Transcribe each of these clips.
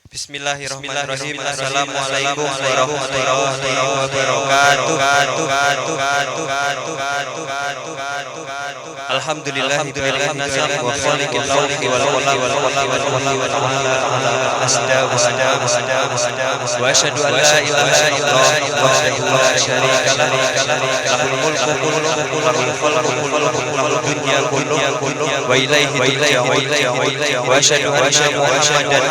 Bismillahirrahmanirrahim. Assalamualaikum warahmatullahi wabarakatuh. Alhamdulillahilladzi nazzala wa khaliqil lawhi wal qalam wal wahyi wa ta'ala asda wa asyhadu an la ilaha illallah wahdahu la syarika lah lahul mulku wa lahul khalqu kullu wa ilaihi turja'un wa asyhadu anna muhammadan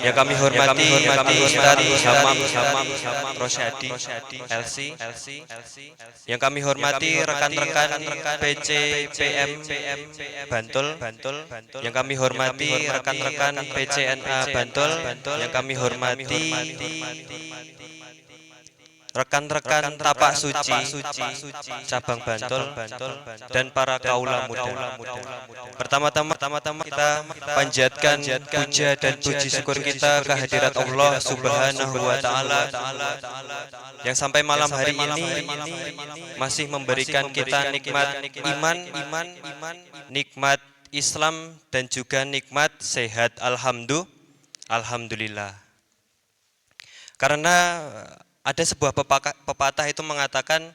yang kami hormati Ustaz Hamam Rosyadi LC, yang kami hormati rekan-rekan PC PM Bantul, yang kami hormati rekan-rekan PCNA Bantul, yang kami hormati rekan-rekan Tapak Suci cabang Bantul dan para kaula muda. Pertama-tama kita panjatkan puja dan puji syukur kita kehadirat Allah Subhanahu wa taala yang sampai malam hari ini masih memberikan kita nikmat iman, nikmat Islam dan juga nikmat sehat. Alhamdulillah. Karena ada sebuah pepatah itu mengatakan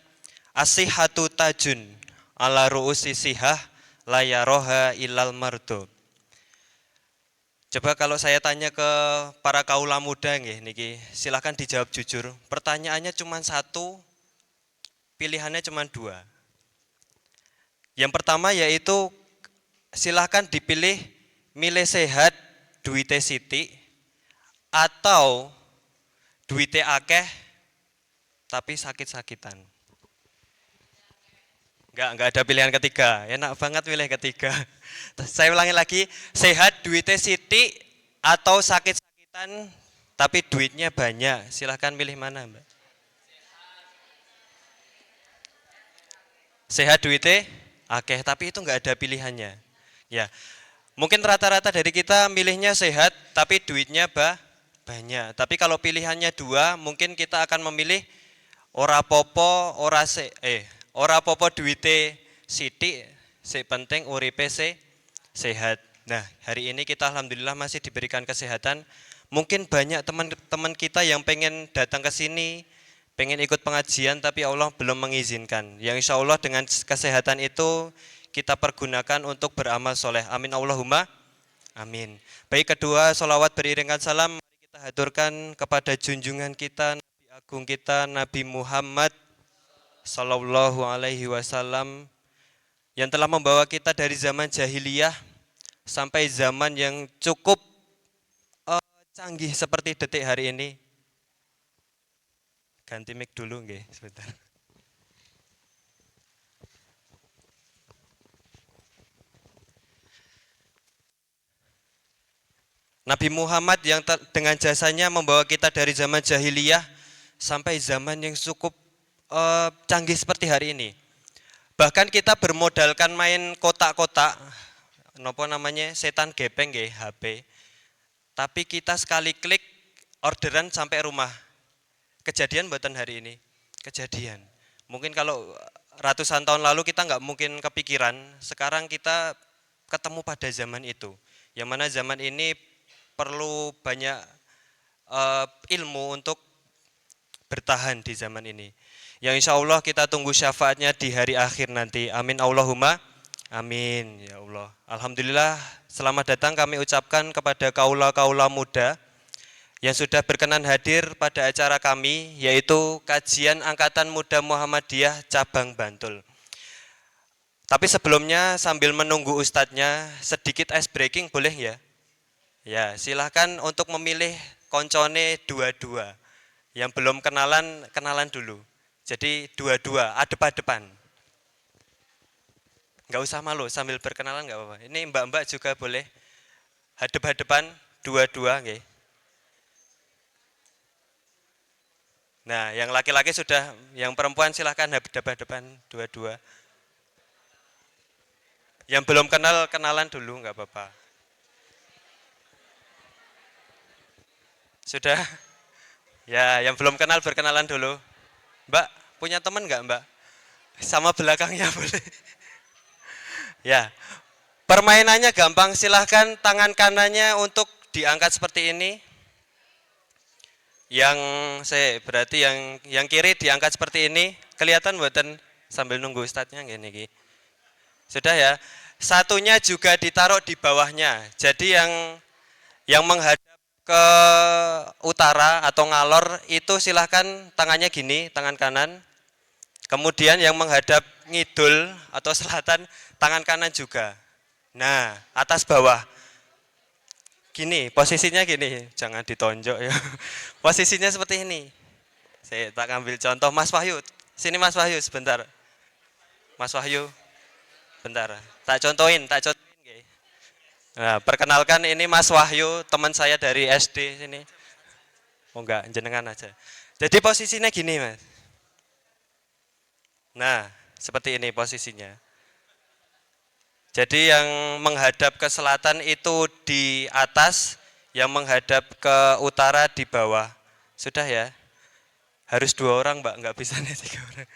as-sihhatu tajun ala ru'usi sihah la yaroha ilal mardu. Coba kalau saya tanya ke para kaula muda niki, silakan dijawab jujur. Pertanyaannya cuma satu, pilihannya cuma dua. Yang pertama yaitu silakan dipilih milih sehat duite siti atau duite akeh tapi sakit-sakitan. Enggak ada pilihan ketiga. Enak banget pilih ketiga. Saya ulangi lagi, sehat duitnya siti atau sakit-sakitan tapi duitnya banyak. Silahkan pilih mana, Mbak? Sehat duitnya akeh tapi itu enggak ada pilihannya. Ya. Mungkin rata-rata dari kita milihnya sehat tapi duitnya banyak. Tapi kalau pilihannya dua, mungkin kita akan memilih ora popo duite sithik, sing penting uripe sehat. Nah, hari ini kita alhamdulillah masih diberikan kesehatan. Mungkin banyak teman-teman kita yang pengen datang ke sini, pengen ikut pengajian tapi Allah belum mengizinkan. Yang insya Allah dengan kesehatan itu kita pergunakan untuk beramal soleh. Amin Allahumma amin. Baik, kedua sholawat beriringan salam mari kita haturkan kepada junjungan kita Agung kita Nabi Muhammad Sallallahu Alaihi Wasallam yang telah membawa kita dari zaman jahiliyah sampai zaman yang cukup canggih seperti detik hari ini. Ganti mic dulu nggih, sebentar. Nabi Muhammad yang dengan jasanya membawa kita dari zaman jahiliyah sampai zaman yang cukup canggih seperti hari ini. Bahkan kita bermodalkan main kotak-kotak, nopo namanya setan gepeng HP. Tapi kita sekali klik orderan sampai rumah. Kejadian buatan hari ini, kejadian. Mungkin kalau ratusan tahun lalu kita nggak mungkin kepikiran. Sekarang kita ketemu pada zaman itu. Yang mana zaman ini perlu banyak ilmu untuk bertahan di zaman ini. Yang insya Allah kita tunggu syafaatnya di hari akhir nanti. Amin Allahumma amin ya Allah. Alhamdulillah selamat datang kami ucapkan kepada kaula-kaula muda yang sudah berkenan hadir pada acara kami yaitu kajian Angkatan Muda Muhammadiyah Cabang Bantul. Tapi sebelumnya sambil menunggu ustadznya sedikit ice breaking boleh ya? Ya silahkan untuk memilih koncone dua-dua. Yang belum kenalan dulu. Jadi dua-dua, adep-adepan. Enggak usah malu, sambil berkenalan enggak apa-apa. Ini mbak-mbak juga boleh. Hadep-hadepan, dua-dua. Okay. Nah, yang laki-laki sudah, yang perempuan silahkan hadep-hadepan, dua-dua. Yang belum kenalan dulu, enggak apa-apa. Sudah? Ya, yang belum kenal berkenalan dulu. Mbak, punya teman enggak, Mbak? Sama belakangnya boleh. Ya, permainannya gampang, silahkan tangan kanannya untuk diangkat seperti ini. Yang berarti yang kiri diangkat seperti ini. Kelihatan buatan sambil nunggu ustadznya gini. Sudah ya. Satunya juga ditaruh di bawahnya. Jadi yang menghadap ke utara atau ngalor itu silahkan tangannya gini, tangan kanan. Kemudian yang menghadap ngidul atau selatan, tangan kanan juga. Nah, atas bawah. Gini, posisinya gini, jangan ditonjok ya. Posisinya seperti ini. Saya tak ambil contoh Mas Wahyu. Sini Mas Wahyu sebentar. Mas Wahyu, bentar. Tak contohin. Nah, perkenalkan ini Mas Wahyu, teman saya dari SD sini. Oh enggak, jenengan aja. Jadi posisinya gini, Mas. Nah, seperti ini posisinya. Jadi yang menghadap ke selatan itu di atas, yang menghadap ke utara di bawah. Sudah ya? Harus 2 orang, Mbak, enggak bisa nih 3 orang.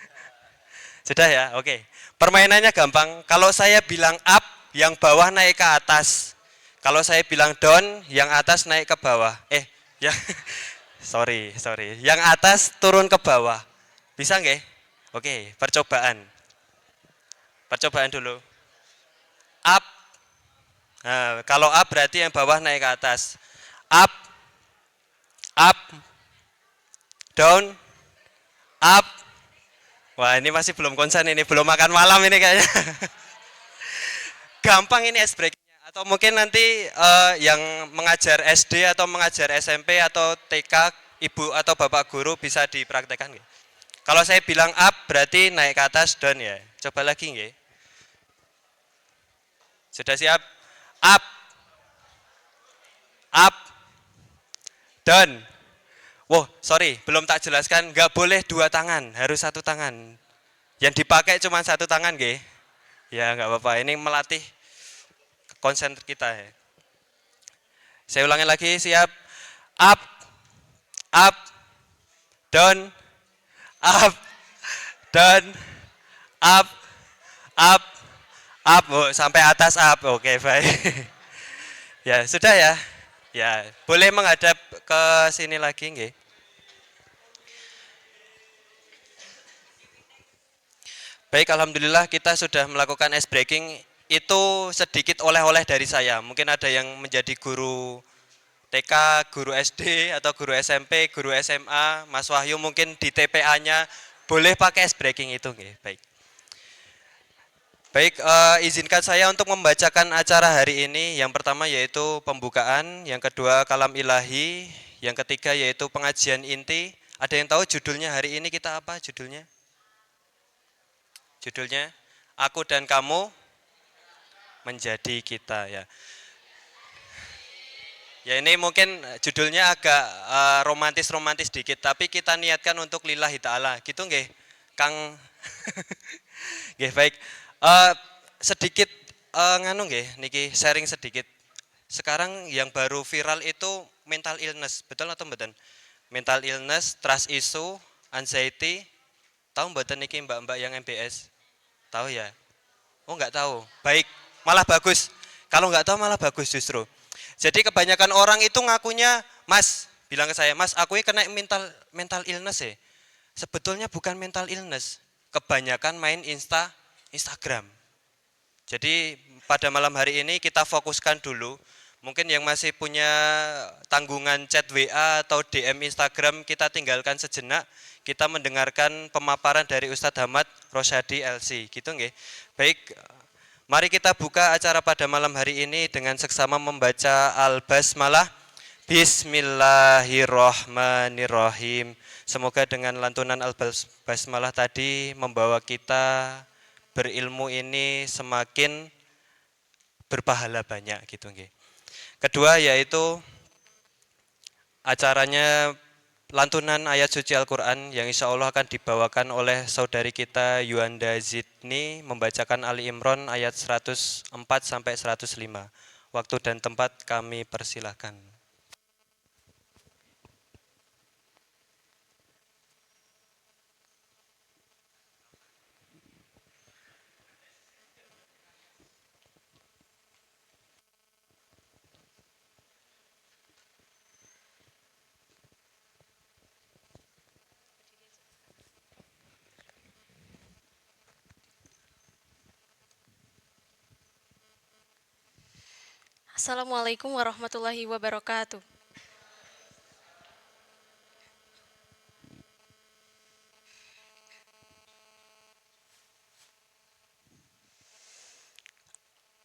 Sudah ya? Oke. Permainannya gampang. Kalau saya bilang up, yang bawah naik ke atas. Kalau saya bilang down, yang atas naik ke bawah. Ya, sorry. Yang atas turun ke bawah. Bisa nggak? Oke, percobaan. Percobaan dulu. Up. Nah, kalau up berarti yang bawah naik ke atas. Up, up, down, up. Wah, ini masih belum konsen ini, belum makan malam ini kayaknya. Gampang ini ice breakingnya. Atau mungkin nanti yang mengajar SD atau mengajar SMP atau TK, ibu atau bapak guru bisa dipraktekkan nggak? Kalau saya bilang up berarti naik ke atas, down ya. Coba lagi nggak? Sudah siap? Up, up, down. Wow, sorry, belum tak jelaskan. Nggak boleh 2 tangan, harus 1 tangan. Yang dipakai cuma 1 tangan, nggih? Ya nggak apa-apa. Ini melatih konsen kita ya. Saya ulangi lagi, siap? Up, up, down, up, down, up, up, up. Oh, sampai atas up. Oke, baik. Ya, sudah ya. Ya, boleh menghadap ke sini lagi nggih. Baik, alhamdulillah kita sudah melakukan ice breaking. Itu sedikit oleh-oleh dari saya. Mungkin ada yang menjadi guru TK, guru SD atau guru SMP, guru SMA, Mas Wahyu mungkin di TPA-nya boleh pakai ice breaking itu nggih. Baik. Baik, izinkan saya untuk membacakan acara hari ini. Yang pertama yaitu pembukaan, yang kedua kalam ilahi, yang ketiga yaitu pengajian inti. Ada yang tahu judulnya hari ini kita apa judulnya? Judulnya Aku dan Kamu Menjadi Kita ya. Ya ini mungkin judulnya agak romantis-romantis dikit, tapi kita niatkan untuk lillahi ta'ala. Gitu nggih, Kang? Nggih, baik. Sedikit nganu nggih, niki sharing sedikit. Sekarang yang baru viral itu mental illness, betul atau mboten? Mental illness, trust issue, anxiety. Tahu mboten niki mbak-mbak yang MBS? Tahu ya? Oh enggak tahu. Baik, malah bagus. Kalau enggak tahu malah bagus justru. Jadi kebanyakan orang itu ngakunya, Mas, bilang ke saya, Mas, aku ini kena mental illness ya. Sebetulnya bukan mental illness. Kebanyakan main Instagram. Jadi pada malam hari ini kita fokuskan dulu. Mungkin yang masih punya tanggungan chat WA atau DM Instagram kita tinggalkan sejenak. Kita mendengarkan pemaparan dari Ustadz Ahmad Rosyadi LC. Gitu nggih. Baik, mari kita buka acara pada malam hari ini dengan seksama membaca Al-Basmalah. Bismillahirrahmanirrahim. Semoga dengan lantunan Al-Basmalah tadi membawa kita berilmu ini semakin berpahala banyak gitu nggih. Kedua yaitu acaranya lantunan ayat suci Al-Quran yang insya Allah akan dibawakan oleh saudari kita Yuanda Zidni membacakan Ali Imran ayat 104 sampai 105. Waktu dan tempat kami persilahkan. Assalamualaikum warahmatullahi wabarakatuh.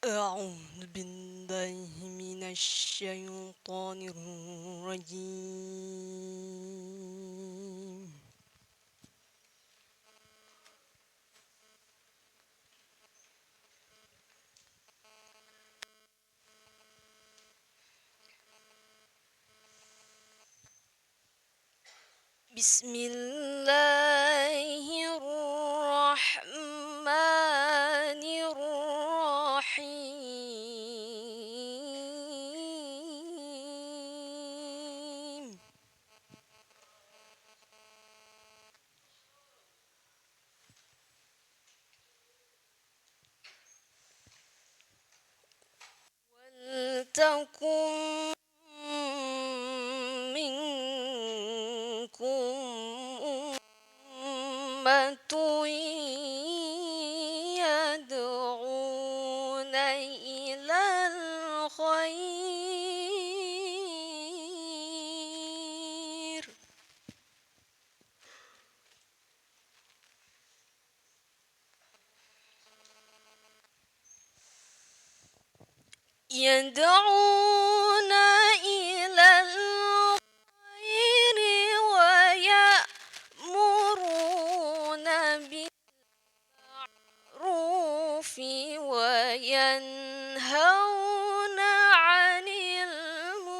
أعوذ بالله من الشيطان الرجيم. بسم الله الرحمن الرحيم. ولتكن منكم أمة يدعون إلى الخير يدعون إلى الخير ويأمرون بالمعروف وينهون عن المنكر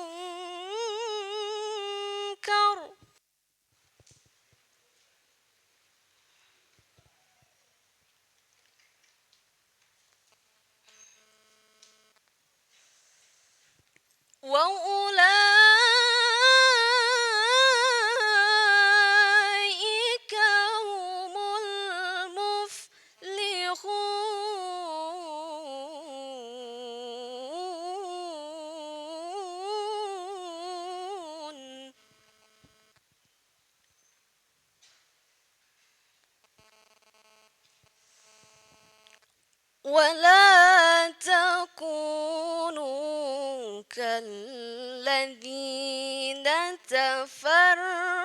وأولئك هم المفلحون ولا تكونوا كالذين تفرقوا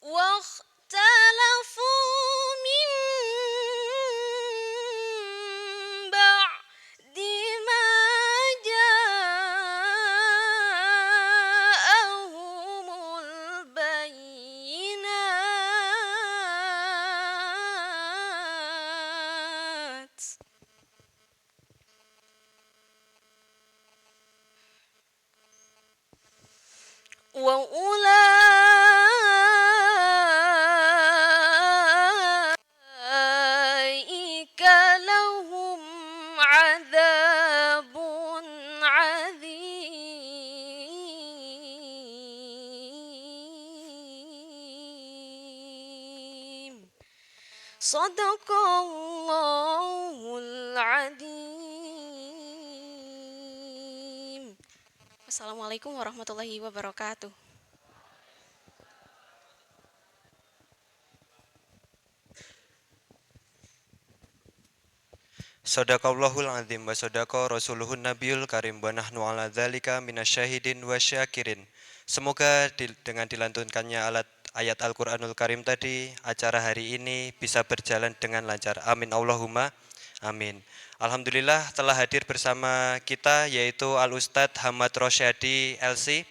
واختلفوا من بعد ما جاءهم البينات وأولئك لهم عذاب عظيم صدق الله العظيم. Assalamualaikum warahmatullahi wabarakatuh. Sadaqallahul azim wa sadaqa rasuluhun nabiyul karim wa nahnu ala dzalika minasyahidin wa syakirin. Semoga dengan dilantunkannya ayat Al-Qur'anul Karim tadi, acara hari ini bisa berjalan dengan lancar. Amin Allahumma amin. Alhamdulillah telah hadir bersama kita yaitu Al-Ustadz Hamad Rosyadi LC.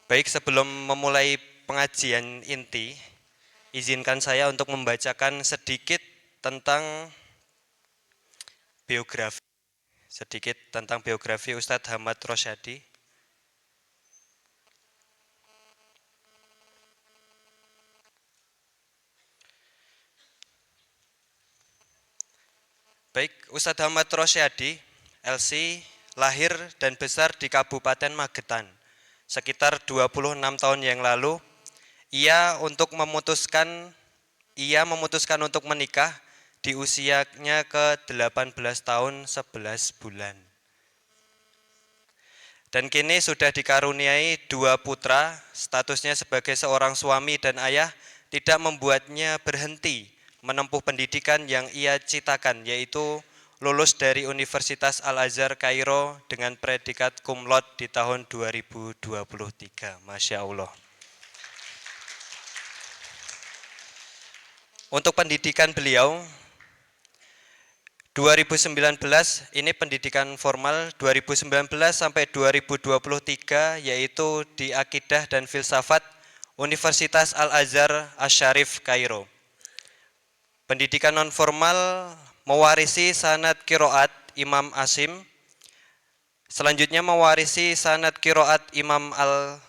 Baik, sebelum memulai pengajian inti, izinkan saya untuk membacakan sedikit tentang biografi Ustadz Hamad Rosyadi. Baik, Ustadz Hamad Rosyadi LC lahir dan besar di Kabupaten Magetan. Sekitar 26 tahun yang lalu, ia memutuskan untuk menikah di usianya ke 18 tahun 11 bulan. dan kini sudah dikaruniai 2 putra, statusnya sebagai seorang suami dan ayah tidak membuatnya berhenti menempuh pendidikan yang ia citakan, yaitu lulus dari Universitas Al-Azhar Kairo dengan predikat cum laude di tahun 2023. Masya Allah. Untuk pendidikan beliau, 2019 ini pendidikan formal, 2019 sampai 2023 yaitu di Akidah dan Filsafat Universitas Al-Azhar Asy-Syarif Kairo. Pendidikan non formal mewarisi sanad qiraat Imam Asim, selanjutnya mewarisi sanad qiraat Imam Al-Kisai,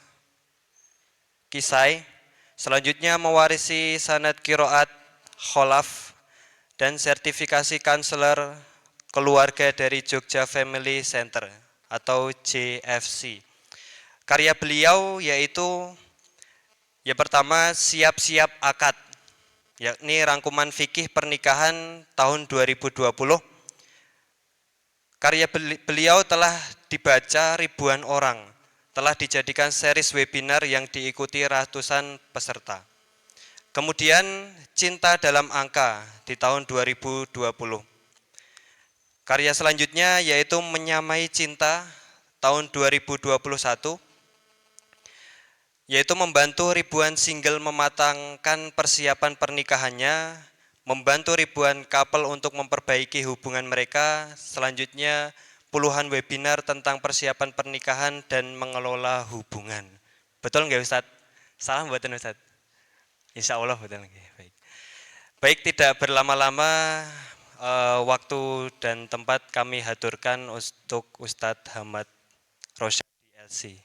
selanjutnya mewarisi sanad qiraat Kholaf, dan sertifikasi kanseler keluarga dari Jogja Family Center atau JFC. Karya beliau yaitu yang pertama Siap-siap Akad, yakni rangkuman fikih pernikahan tahun 2020. Karya beliau telah dibaca ribuan orang, telah dijadikan series webinar yang diikuti ratusan peserta. Kemudian Cinta dalam Angka di tahun 2020. Karya selanjutnya yaitu Menyamai Cinta tahun 2021, yaitu membantu ribuan single mematangkan persiapan pernikahannya, membantu ribuan couple untuk memperbaiki hubungan mereka, selanjutnya puluhan webinar tentang persiapan pernikahan dan mengelola hubungan. Betul nggak Ustadz? Salah buatan Ustadz? Insya Allah betul. Baik. Baik, tidak berlama-lama, waktu dan tempat kami haturkan untuk Ustadz Hamad Rosyadi LC.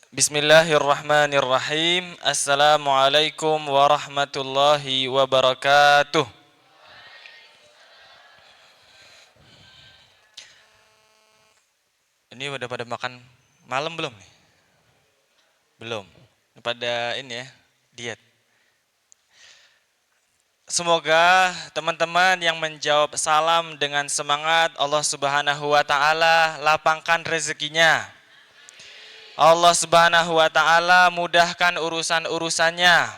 Bismillahirrahmanirrahim. Assalamualaikum warahmatullahi wabarakatuh. Ini udah pada makan malam belum nih? Belum. Pada ini ya, diet. Semoga teman-teman yang menjawab salam dengan semangat, Allah Subhanahu wa taala lapangkan rezekinya. Allah Subhanahu wa taala mudahkan urusan-urusannya.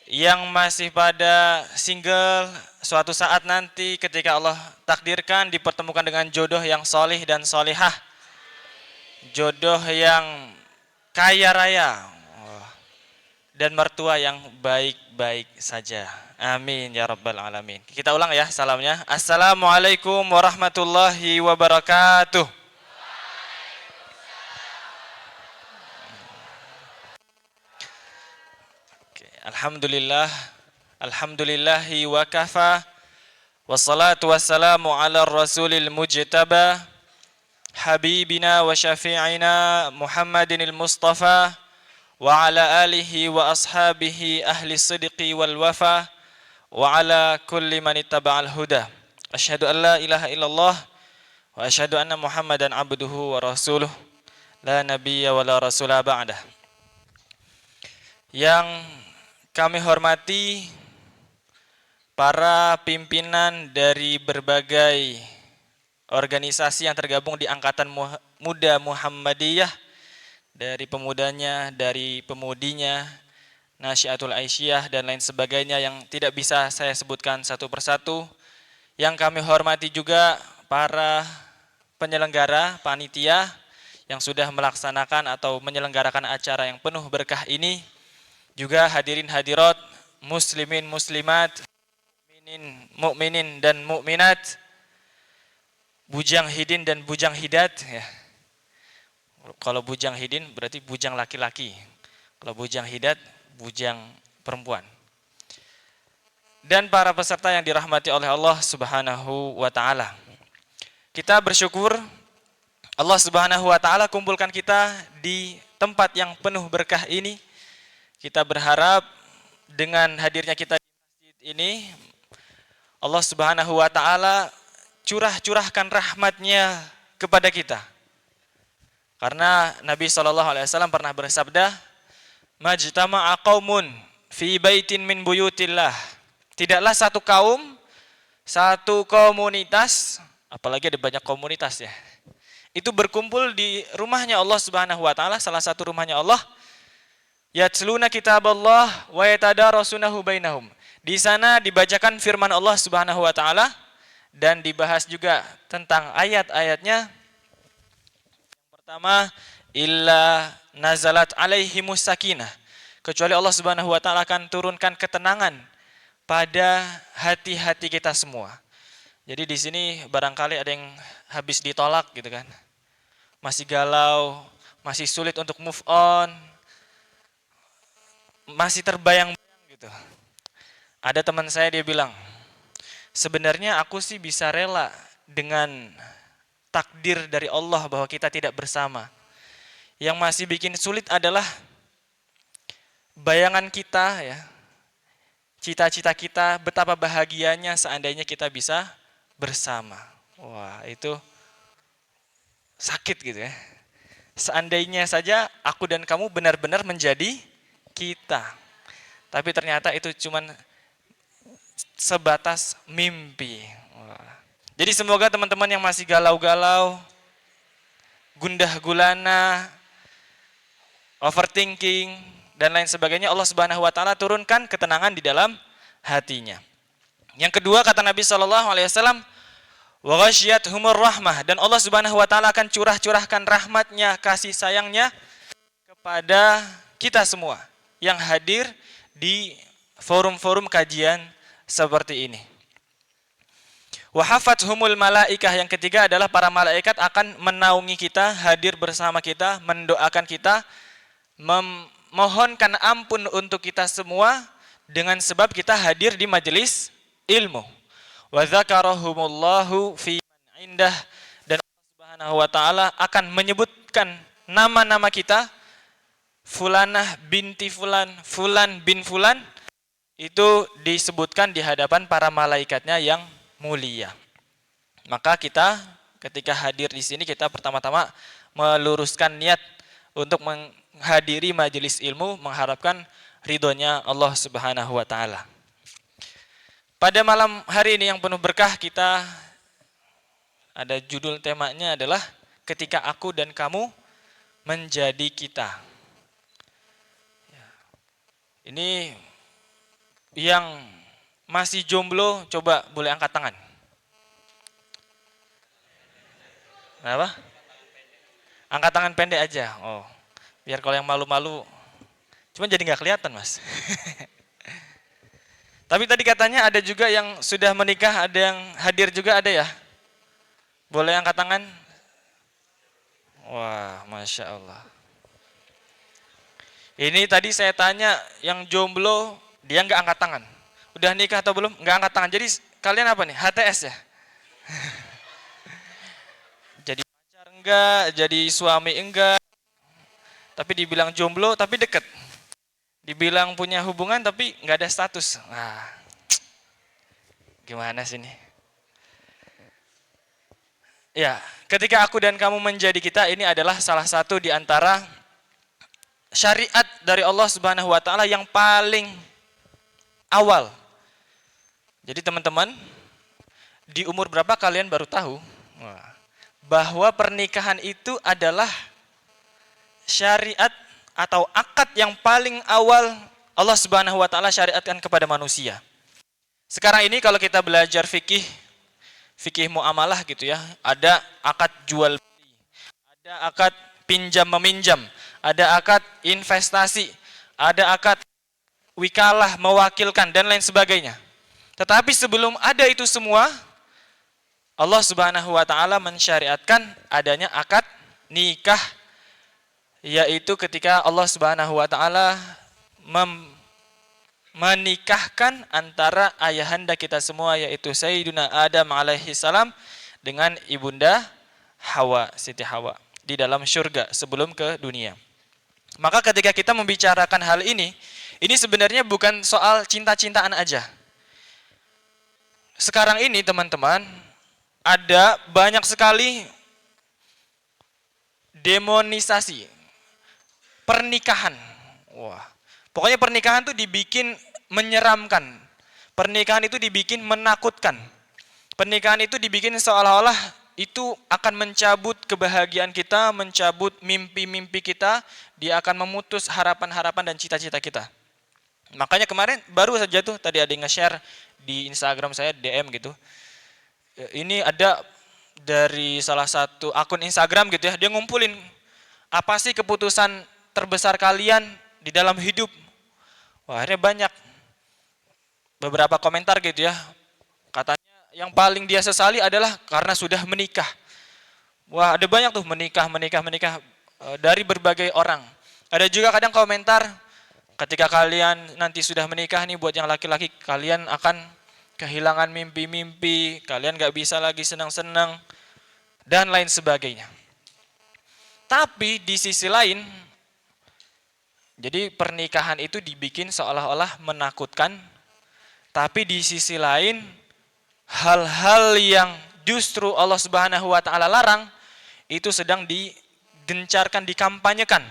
Yang masih pada single, suatu saat nanti ketika Allah takdirkan dipertemukan dengan jodoh yang solih dan solihah, jodoh yang kaya raya, dan mertua yang baik-baik saja. Amin ya rabbal alamin. Kita ulang ya salamnya. Assalamualaikum warahmatullahi wabarakatuh. Alhamdulillah, alhamdulillahi wa kafa, wassalatu wassalamu ala rasulil mujtaba, habibina wa syafi'ina Muhammadinil Mustafa, wa ala alihi wa ashabihi ahli sidqi wal wafa, wa ala kulli man ittaba'al huda. Asyhadu an la ilaha illallah, wa asyhadu anna Muhammadan abduhu wa rasuluh, la nabiyya wa la rasulah ba'dah. Yang kami hormati para pimpinan dari berbagai organisasi yang tergabung di Angkatan Muda Muhammadiyah, dari pemudanya, dari pemudinya, Nasyiatul Aisyah dan lain sebagainya yang tidak bisa saya sebutkan satu persatu. Yang kami hormati juga para penyelenggara, panitia yang sudah melaksanakan atau menyelenggarakan acara yang penuh berkah ini. Juga hadirin hadirat, muslimin muslimat, mukminin dan mukminat, bujang hidin dan bujang hidat ya. Kalau bujang hidin berarti bujang laki-laki. Kalau bujang hidat, bujang perempuan. Dan para peserta yang dirahmati oleh Allah Subhanahu wa taala. Kita bersyukur Allah Subhanahu wa taala kumpulkan kita di tempat yang penuh berkah ini. Kita berharap dengan hadirnya kita di masjid ini, Allah Subhanahu wa taala curahkan rahmatnya kepada kita. Karena Nabi SAW pernah bersabda, "Majtama'a qaumun fi baitin min buyutillah." Tidaklah satu kaum, satu komunitas, apalagi ada banyak komunitas ya, itu berkumpul di rumahnya Allah Subhanahu wa taala, salah satu rumahnya Allah, yatluna kitaballah wa yatadarasunahu bainahum. Di sana dibacakan firman Allah Subhanahu wa taala dan dibahas juga tentang ayat-ayatnya. Yang pertama, illa nazalat alaihimus sakinah. Kecuali Allah Subhanahu wa taala akan turunkan ketenangan pada hati-hati kita semua. Jadi di sini barangkali ada yang habis ditolak gitu kan. Masih galau, masih sulit untuk move on, masih terbayang-bayang gitu. Ada teman saya dia bilang, sebenarnya aku sih bisa rela dengan takdir dari Allah bahwa kita tidak bersama. Yang masih bikin sulit adalah bayangan kita ya, cita-cita kita, betapa bahagianya seandainya kita bisa bersama. Wah, itu sakit gitu ya. Seandainya saja aku dan kamu benar-benar menjadi kita. Tapi ternyata itu cuman sebatas mimpi. Wah. Jadi semoga teman-teman yang masih galau-galau, gundah gulana, overthinking, dan lain sebagainya, Allah Subhanahu wa taala turunkan ketenangan di dalam hatinya. Yang kedua kata Nabi SAW, wa ghasyiyatuhumur rahmah, dan Allah Subhanahu wa taala akan curahkan rahmatnya, kasih sayangnya kepada kita semua yang hadir di forum-forum kajian seperti ini. Wa hafathumul malaikah, yang ketiga adalah para malaikat akan menaungi kita, hadir bersama kita, mendoakan kita, memohonkan ampun untuk kita semua dengan sebab kita hadir di majelis ilmu. Wa dzakarahumullahu fi man indah, dan Allah Subhanahu wa taala akan menyebutkan nama-nama kita, fulanah binti fulan, fulan bin fulan, itu disebutkan di hadapan para malaikatnya yang mulia. Maka kita ketika hadir di sini, kita pertama-tama meluruskan niat untuk menghadiri majelis ilmu, mengharapkan ridhonya Allah Subhanahu wa taala. Pada malam hari ini yang penuh berkah, kita ada judul temanya adalah ketika aku dan kamu menjadi kita. Ini yang masih jomblo, coba boleh angkat tangan. Kenapa? Angkat tangan pendek aja. Oh, biar kalau yang malu-malu, cuma jadi nggak kelihatan, Mas. Tapi tadi katanya ada juga yang sudah menikah, ada yang hadir juga, ada ya? Boleh angkat tangan? Wah, Masya Allah. Ini tadi saya tanya yang jomblo, dia nggak angkat tangan. Udah nikah atau belum? Nggak angkat tangan. Jadi kalian apa nih? HTS ya? Jadi pacar enggak, jadi suami enggak. Tapi dibilang jomblo, tapi deket. Dibilang punya hubungan, tapi nggak ada status. Nah, gimana sih ini? Ya, ketika aku dan kamu menjadi kita, ini adalah salah satu di antara syariat dari Allah Subhanahu wa taala yang paling awal. Jadi teman-teman, di umur berapa kalian baru tahu bahwa pernikahan itu adalah syariat atau akad yang paling awal Allah Subhanahu wa taala syariatkan kepada manusia. Sekarang ini kalau kita belajar fikih muamalah gitu ya, ada akad jual beli, ada akad pinjam meminjam, ada akad investasi, ada akad wikalah, mewakilkan, dan lain sebagainya. Tetapi sebelum ada itu semua, Allah Subhanahu wa taala mensyariatkan adanya akad nikah, yaitu ketika Allah Subhanahu wa taala menikahkan antara ayahanda kita semua, yaitu Sayyiduna Adam alaihi salam dengan ibunda Hawa, Siti Hawa, di dalam syurga sebelum ke dunia. Maka ketika kita membicarakan hal ini sebenarnya bukan soal cinta-cintaan aja. Sekarang ini teman-teman, ada banyak sekali demonisasi pernikahan. Wah, pokoknya pernikahan itu dibikin menyeramkan. Pernikahan itu dibikin menakutkan. Pernikahan itu dibikin seolah-olah itu akan mencabut kebahagiaan kita, mencabut mimpi-mimpi kita, dia akan memutus harapan-harapan dan cita-cita kita. Makanya kemarin baru saja tuh tadi ada yang nge-share di Instagram saya, DM gitu. Ini ada dari salah satu akun Instagram gitu ya, dia ngumpulin apa sih keputusan terbesar kalian di dalam hidup. Wah, akhirnya banyak beberapa komentar gitu ya. Katanya yang paling dia sesali adalah karena sudah menikah. Wah, ada banyak tuh menikah dari berbagai orang. Ada juga kadang komentar, ketika kalian nanti sudah menikah nih, buat yang laki-laki, kalian akan kehilangan mimpi-mimpi, kalian gak bisa lagi senang-senang, dan lain sebagainya. Tapi di sisi lain, jadi pernikahan itu dibikin seolah-olah menakutkan, tapi di sisi lain, hal-hal yang justru Allah Subhanahu wa taala larang itu sedang digencarkan, dikampanyekan.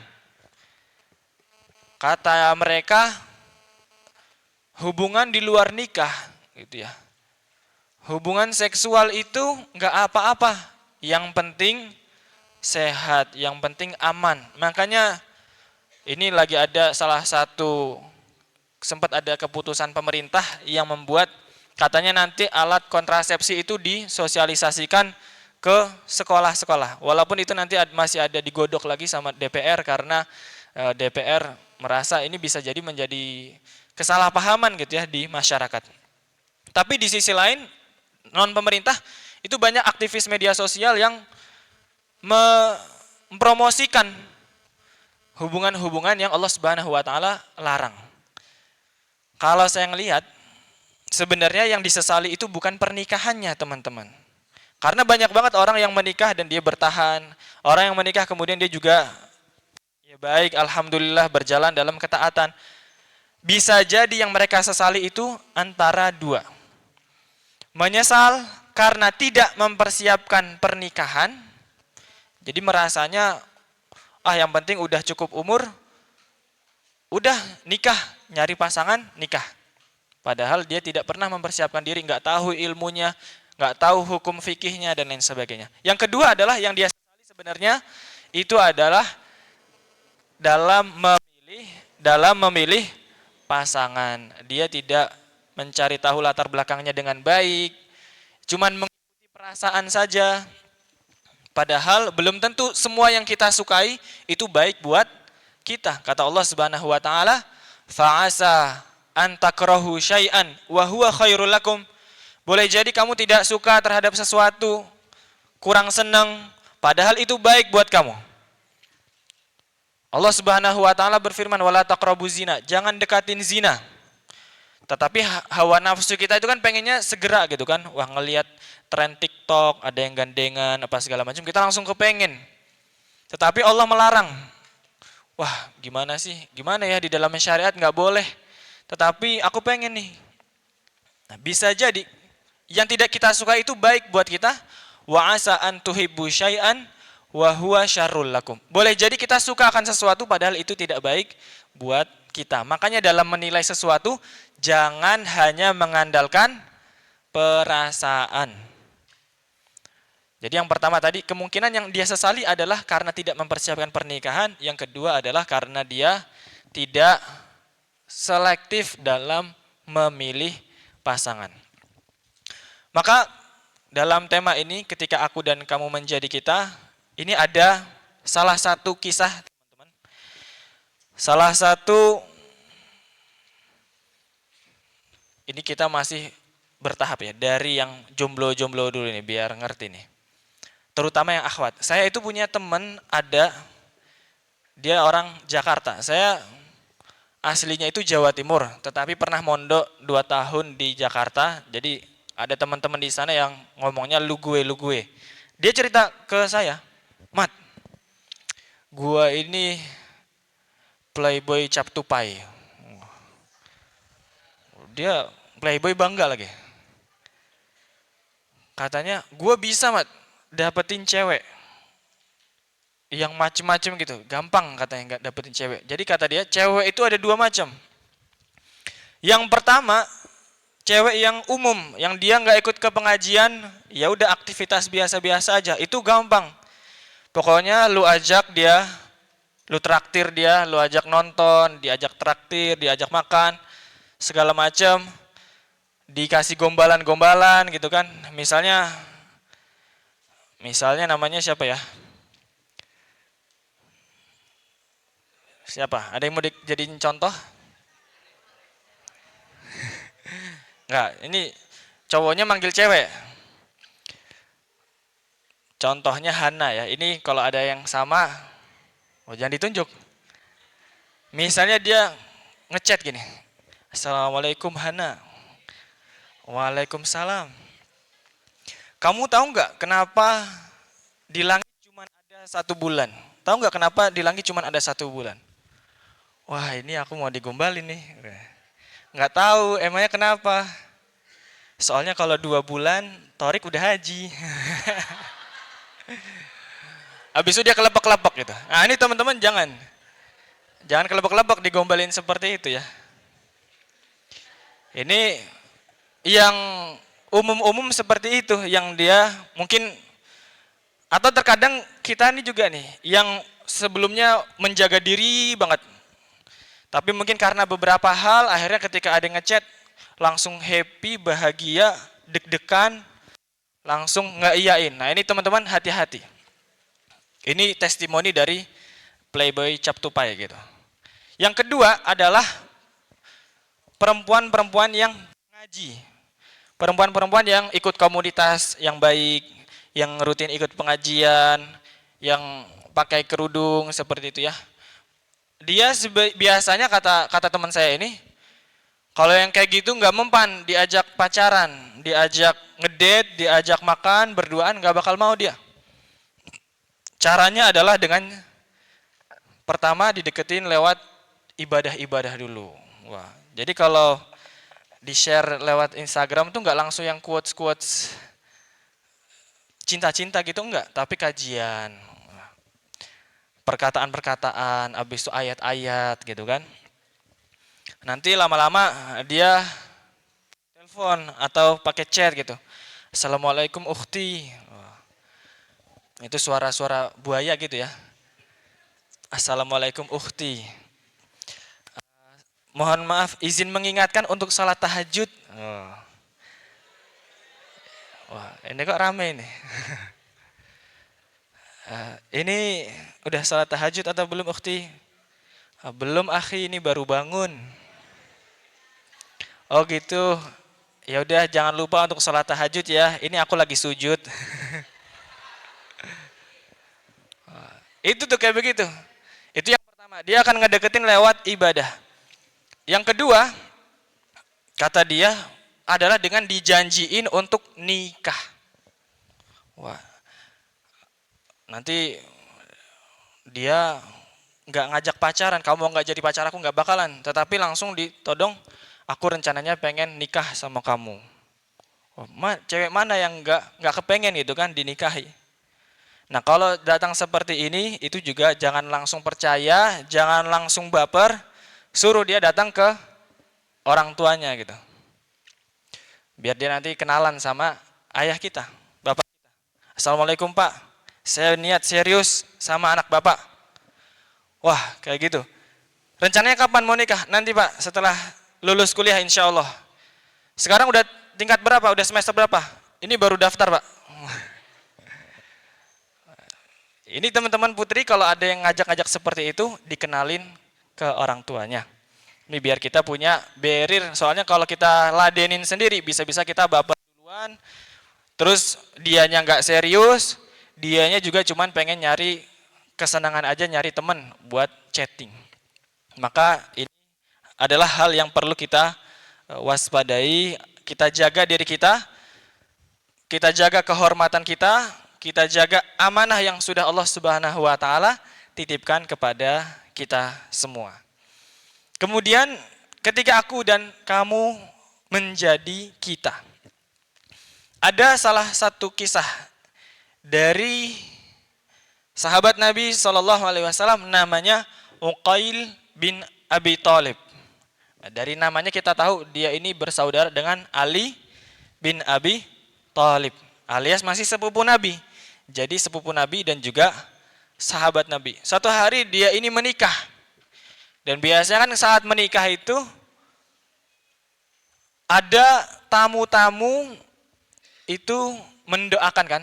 Kata mereka, hubungan di luar nikah gitu ya. Hubungan seksual itu enggak apa-apa, yang penting sehat, yang penting aman. Makanya ini lagi ada salah satu, sempat ada keputusan pemerintah yang membuat katanya nanti alat kontrasepsi itu disosialisasikan ke sekolah-sekolah. Walaupun itu nanti masih ada digodok lagi sama DPR karena DPR merasa ini bisa jadi menjadi kesalahpahaman gitu ya di masyarakat. Tapi di sisi lain, non pemerintah itu banyak aktivis media sosial yang mempromosikan hubungan-hubungan yang Allah Subhanahu wa taala larang. Kalau saya ngelihat, sebenarnya yang disesali itu bukan pernikahannya, teman-teman. Karena banyak banget orang yang menikah dan dia bertahan. Orang yang menikah kemudian dia juga ya baik, alhamdulillah berjalan dalam ketaatan. Bisa jadi yang mereka sesali itu antara dua. Menyesal karena tidak mempersiapkan pernikahan. Jadi merasanya, yang penting udah cukup umur, udah nikah, nyari pasangan, nikah. Padahal dia tidak pernah mempersiapkan diri, nggak tahu ilmunya, nggak tahu hukum fikihnya dan lain sebagainya. Yang kedua adalah yang dia sesali sebenarnya itu adalah dalam memilih pasangan. Dia tidak mencari tahu latar belakangnya dengan baik, cuman mengikuti perasaan saja. Padahal belum tentu semua yang kita sukai itu baik buat kita. Kata Allah Subhanahu wa taala, "Fa'asa an takrahu syai'an wa huwa khairul lakum." Boleh jadi kamu tidak suka terhadap sesuatu, kurang senang, padahal itu baik buat kamu. Allah Subhanahu wa taala berfirman, "Wala taqrabuz zina." Jangan dekatin zina. Tetapi hawa nafsu kita itu kan pengennya segera gitu kan. Wah, ngelihat tren TikTok, ada yang gandengan, apa segala macam, kita langsung kepengen. Tetapi Allah melarang. Wah, gimana sih? Gimana ya, di dalam syariat nggak boleh. Tetapi aku pengen nih. Nah, bisa jadi yang tidak kita suka itu baik buat kita. Wa asa an tuhibbu syai'an wa huwa syarrul lakum. Boleh jadi kita suka akan sesuatu padahal itu tidak baik buat kita. Makanya dalam menilai sesuatu jangan hanya mengandalkan perasaan. Jadi yang pertama tadi, kemungkinan yang dia sesali adalah karena tidak mempersiapkan pernikahan. Yang kedua adalah karena dia tidak selektif dalam memilih pasangan. Maka dalam tema ini, ketika aku dan kamu menjadi kita, ini ada salah satu kisah, teman-teman. Salah satu, ini kita masih bertahap ya, dari yang jomblo-jomblo dulu nih, biar ngerti nih. Terutama yang akhwat. Saya itu punya teman, dia orang Jakarta. Saya aslinya itu Jawa Timur, tetapi pernah mondok 2 tahun di Jakarta. Jadi ada teman-teman di sana yang ngomongnya lu gue. Dia cerita ke saya, "Mat, gua ini playboy cap tupai. Dia playboy bangga lagi. Katanya, gue bisa mat dapetin cewek yang macem-macem gitu. Gampang katanya nggak dapetin cewek. Jadi kata dia, cewek itu ada dua macam. Yang pertama, cewek yang umum, yang dia nggak ikut ke pengajian, ya udah aktivitas biasa-biasa aja. Itu gampang. Pokoknya lu ajak dia, lu traktir dia, lu ajak nonton, diajak traktir, diajak makan, segala macam, dikasih gombalan-gombalan gitu kan. Misalnya namanya siapa ya? Siapa? Ada yang mau dijadiin contoh? Enggak, ini cowoknya manggil cewek. Contohnya Hana ya. Ini kalau ada yang sama, jangan ditunjuk. Misalnya dia ngechat gini. Assalamualaikum Hana. Waalaikumsalam. Kamu tahu nggak kenapa di langit cuma ada 1 bulan? Tahu nggak kenapa di langit cuma ada 1 bulan? Wah, ini aku mau digombalin nih. Nggak tahu, emangnya kenapa? Soalnya kalau 2 bulan, Torik udah haji. Habis itu dia kelepek-kelepek gitu. Nah ini teman-teman jangan kelepek-kelepek digombalin seperti itu ya. Ini yang umum-umum seperti itu, yang dia mungkin, atau terkadang kita ini juga nih, yang sebelumnya menjaga diri banget. Tapi mungkin karena beberapa hal, akhirnya ketika ada ngechat, langsung happy, bahagia, deg-degan, langsung ngeiyain. Nah ini teman-teman hati-hati. Ini testimoni dari playboy cap tupai gitu. Yang kedua adalah perempuan-perempuan yang ngaji. Perempuan-perempuan yang ikut komunitas yang baik, yang rutin ikut pengajian, yang pakai kerudung seperti itu ya. Dia biasanya kata teman saya ini, kalau yang kayak gitu nggak mempan, diajak pacaran, diajak ngedate, diajak makan, berduaan, nggak bakal mau dia. Caranya adalah dengan pertama dideketin lewat ibadah-ibadah dulu. Wah, jadi kalau di-share lewat Instagram tuh nggak langsung yang quotes-quotes cinta-cinta gitu enggak, tapi kajian. Perkataan-perkataan, habis itu ayat-ayat gitu kan. Nanti lama-lama dia telepon atau pakai chat gitu. Assalamualaikum ukhti. Itu suara-suara buaya gitu ya. Assalamualaikum ukhti. Mohon maaf, izin mengingatkan untuk salat tahajud. Wah, ini kok rame ini. Ini udah salat tahajud atau belum ukhti? Belum akhi, ini baru bangun. Oh gitu. Ya udah jangan lupa untuk salat tahajud ya. Ini aku lagi sujud. Itu tuh kayak begitu. Itu yang pertama, dia akan ngedeketin lewat ibadah. Yang kedua, kata dia adalah dengan dijanjiin untuk nikah. Wah. Nanti dia nggak ngajak pacaran, kamu nggak jadi pacar aku nggak bakalan, tetapi langsung ditodong, aku rencananya pengen nikah sama kamu. Oh, cewek mana yang nggak kepengen gitu kan dinikahi? Nah kalau datang seperti ini, itu juga jangan langsung percaya, jangan langsung baper, suruh dia datang ke orang tuanya gitu. Biar dia nanti kenalan sama ayah kita, bapak kita. Assalamualaikum Pak, saya niat serius sama anak Bapak. Wah kayak gitu. Rencananya kapan mau nikah? Nanti Pak, setelah lulus kuliah insya Allah. Sekarang udah tingkat berapa? Udah semester berapa? Ini baru daftar Pak. Ini teman-teman putri kalau ada yang ngajak-ngajak seperti itu, dikenalin ke orang tuanya. Ini biar kita punya barrier, soalnya kalau kita ladenin sendiri, bisa-bisa kita baper duluan, terus dianya nggak serius, dianya juga cuman pengen nyari kesenangan aja, nyari temen buat chatting. Maka ini adalah hal yang perlu kita waspadai, kita jaga diri kita jaga kehormatan kita jaga amanah yang sudah Allah Subhanahu wa taala titipkan kepada kita semua. Kemudian ketika aku dan kamu menjadi kita. Ada salah satu kisah dari sahabat Nabi SAW namanya Uqail bin Abi Thalib. Dari namanya kita tahu dia ini bersaudara dengan Ali bin Abi Thalib, alias masih sepupu Nabi. Jadi sepupu Nabi dan juga sahabat Nabi. Suatu hari dia ini menikah. Dan biasanya kan saat menikah itu ada tamu-tamu itu mendoakan kan.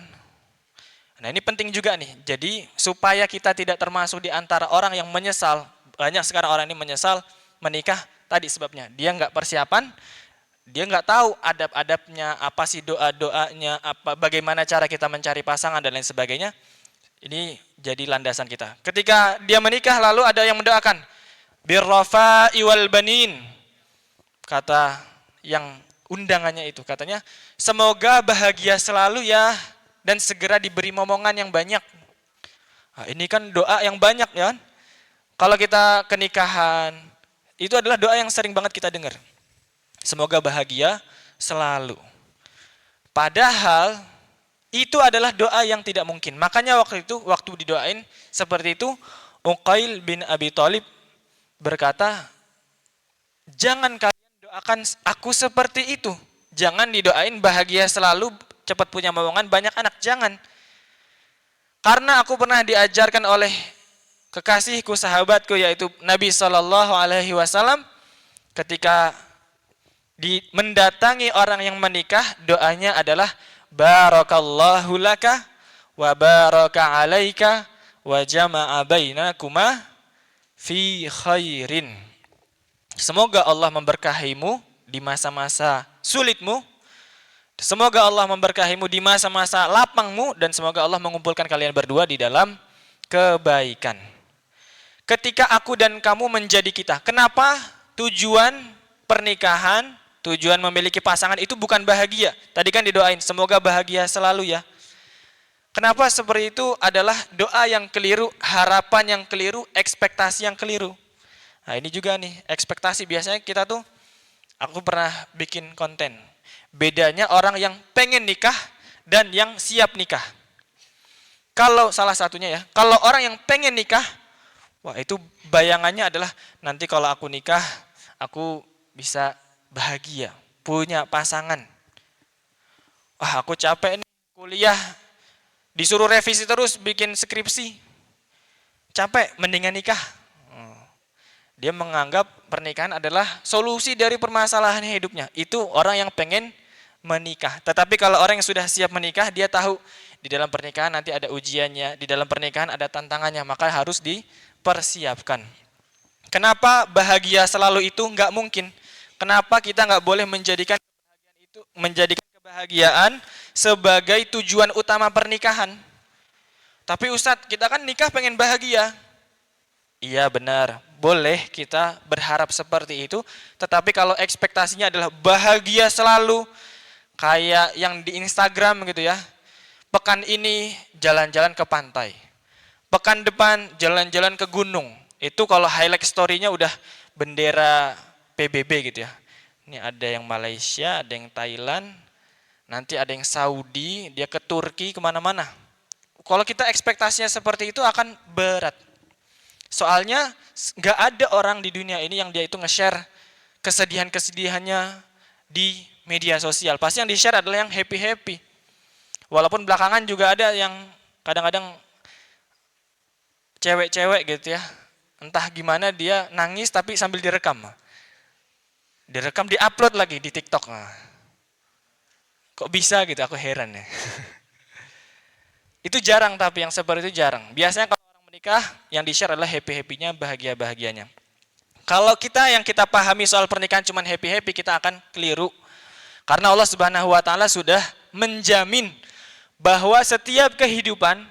Nah ini penting juga nih. Jadi supaya kita tidak termasuk di antara orang yang menyesal. Banyak sekarang orang ini menyesal menikah tadi sebabnya. Dia nggak persiapan, dia nggak tahu adab-adabnya, apa sih doa-doanya, apa bagaimana cara kita mencari pasangan dan lain sebagainya. Ini jadi landasan kita. Ketika dia menikah lalu ada yang mendoakan birrafa'i wal banin. Kata yang undangannya itu katanya, semoga bahagia selalu ya dan segera diberi momongan yang banyak. Nah, ini kan doa yang banyak ya kan. Kalau kita kenikahan, itu adalah doa yang sering banget kita dengar. Semoga bahagia selalu. Padahal itu adalah doa yang tidak mungkin. Makanya waktu didoain seperti itu, Uqail bin Abi Thalib berkata, jangan kalian doakan aku seperti itu. Jangan didoain bahagia selalu, cepat punya momongan, banyak anak. Jangan. Karena aku pernah diajarkan oleh kekasihku, sahabatku, yaitu Nabi SAW, ketika mendatangi orang yang menikah, doanya adalah barakallahu laka wa baraka alaika wa jama'a bainakuma fi khairin. Semoga Allah memberkahimu di masa-masa sulitmu. Semoga Allah memberkahimu di masa-masa lapangmu dan semoga Allah mengumpulkan kalian berdua di dalam kebaikan. Ketika aku dan kamu menjadi kita. Kenapa tujuan pernikahan, tujuan memiliki pasangan itu bukan bahagia? Tadi kan didoain semoga bahagia selalu ya. Kenapa seperti itu? Adalah doa yang keliru, harapan yang keliru, ekspektasi yang keliru. Nah ini juga nih, ekspektasi biasanya kita tuh, aku pernah bikin konten. Bedanya orang yang pengen nikah dan yang siap nikah. Kalau salah satunya ya, kalau orang yang pengen nikah, wah itu bayangannya adalah nanti kalau aku nikah, aku bisa bahagia, punya pasangan. Wah aku capek nih kuliah, disuruh revisi terus bikin skripsi. Capek, mendingan nikah. Dia menganggap pernikahan adalah solusi dari permasalahan hidupnya. Itu orang yang pengen menikah. Tetapi kalau orang yang sudah siap menikah, dia tahu di dalam pernikahan nanti ada ujiannya, di dalam pernikahan ada tantangannya, maka harus dipersiapkan. Kenapa bahagia selalu itu nggak mungkin? Kenapa kita nggak boleh menjadikan kebahagiaan sebagai tujuan utama pernikahan? Tapi Ustadz, kita kan nikah pengen bahagia. Iya benar, boleh kita berharap seperti itu. Tetapi kalau ekspektasinya adalah bahagia selalu, kayak yang di Instagram gitu ya. Pekan ini jalan-jalan ke pantai. Pekan depan jalan-jalan ke gunung. Itu kalau highlight story-nya udah bendera PBB gitu ya. Ini ada yang Malaysia, ada yang Thailand, nanti ada yang Saudi, dia ke Turki, kemana-mana. Kalau kita ekspektasinya seperti itu akan berat. Soalnya nggak ada orang di dunia ini yang dia itu nge-share kesedihan-kesedihannya di media sosial. Pasti yang di-share adalah yang happy-happy. Walaupun belakangan juga ada yang kadang-kadang cewek-cewek gitu ya. Entah gimana dia nangis tapi sambil direkam. Direkam di-upload lagi di TikTok. Kok bisa gitu, aku heran ya. Itu jarang tapi yang seperti itu jarang. Biasanya kalau orang menikah yang di-share adalah happy-happynya, bahagia-bahagianya. Kalau yang kita pahami soal pernikahan cuma happy-happy, kita akan keliru. Karena Allah Subhanahu wa taala sudah menjamin bahwa setiap kehidupan,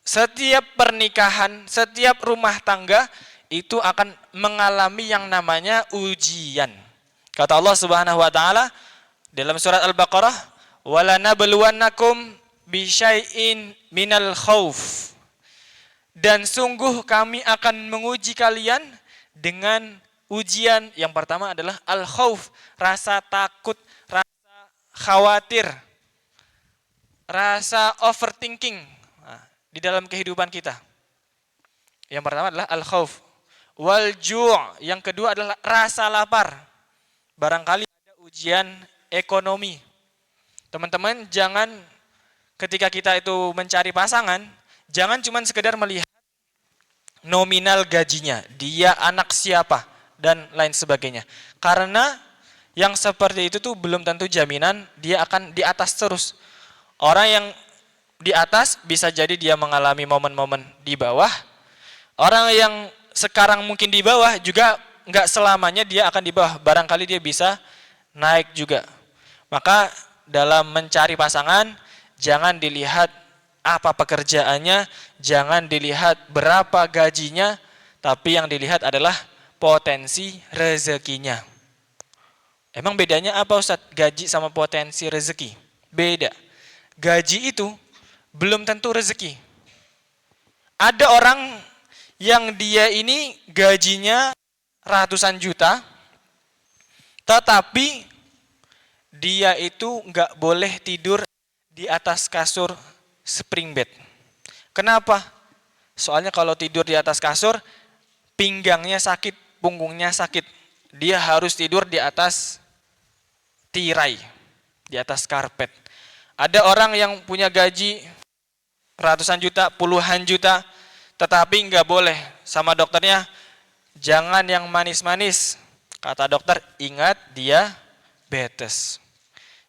setiap pernikahan, setiap rumah tangga itu akan mengalami yang namanya ujian. Kata Allah Subhanahu wa taala dalam surat Al-Baqarah, "Walanabluwannakum bisyai'in minal khauf." Dan sungguh kami akan menguji kalian dengan ujian yang pertama adalah al-khauf, rasa takut, rasa khawatir, rasa overthinking di dalam kehidupan kita. Yang pertama adalah al-khauf. Wal ju', yang kedua adalah rasa lapar. Barangkali ada ujian ekonomi. Teman-teman, jangan ketika kita itu mencari pasangan, jangan cuma sekedar melihat nominal gajinya, dia anak siapa, dan lain sebagainya. Karena yang seperti itu tuh belum tentu jaminan dia akan di atas terus. Orang yang di atas bisa jadi dia mengalami momen-momen di bawah. Orang yang sekarang mungkin di bawah juga nggak selamanya dia akan di bawah. Barangkali dia bisa naik juga. Maka dalam mencari pasangan, jangan dilihat apa pekerjaannya, jangan dilihat berapa gajinya, tapi yang dilihat adalah potensi rezekinya. Emang bedanya apa Ustadz? Gaji sama potensi rezeki? Beda. Gaji itu belum tentu rezeki. Ada orang yang dia ini gajinya ratusan juta, tetapi dia itu nggak boleh tidur di atas kasur spring bed. Kenapa? Soalnya kalau tidur di atas kasur, pinggangnya sakit, punggungnya sakit. Dia harus tidur di atas tirai, di atas karpet. Ada orang yang punya gaji ratusan juta, puluhan juta, tetapi nggak boleh sama dokternya, jangan yang manis-manis. Kata dokter, ingat dia diabetes.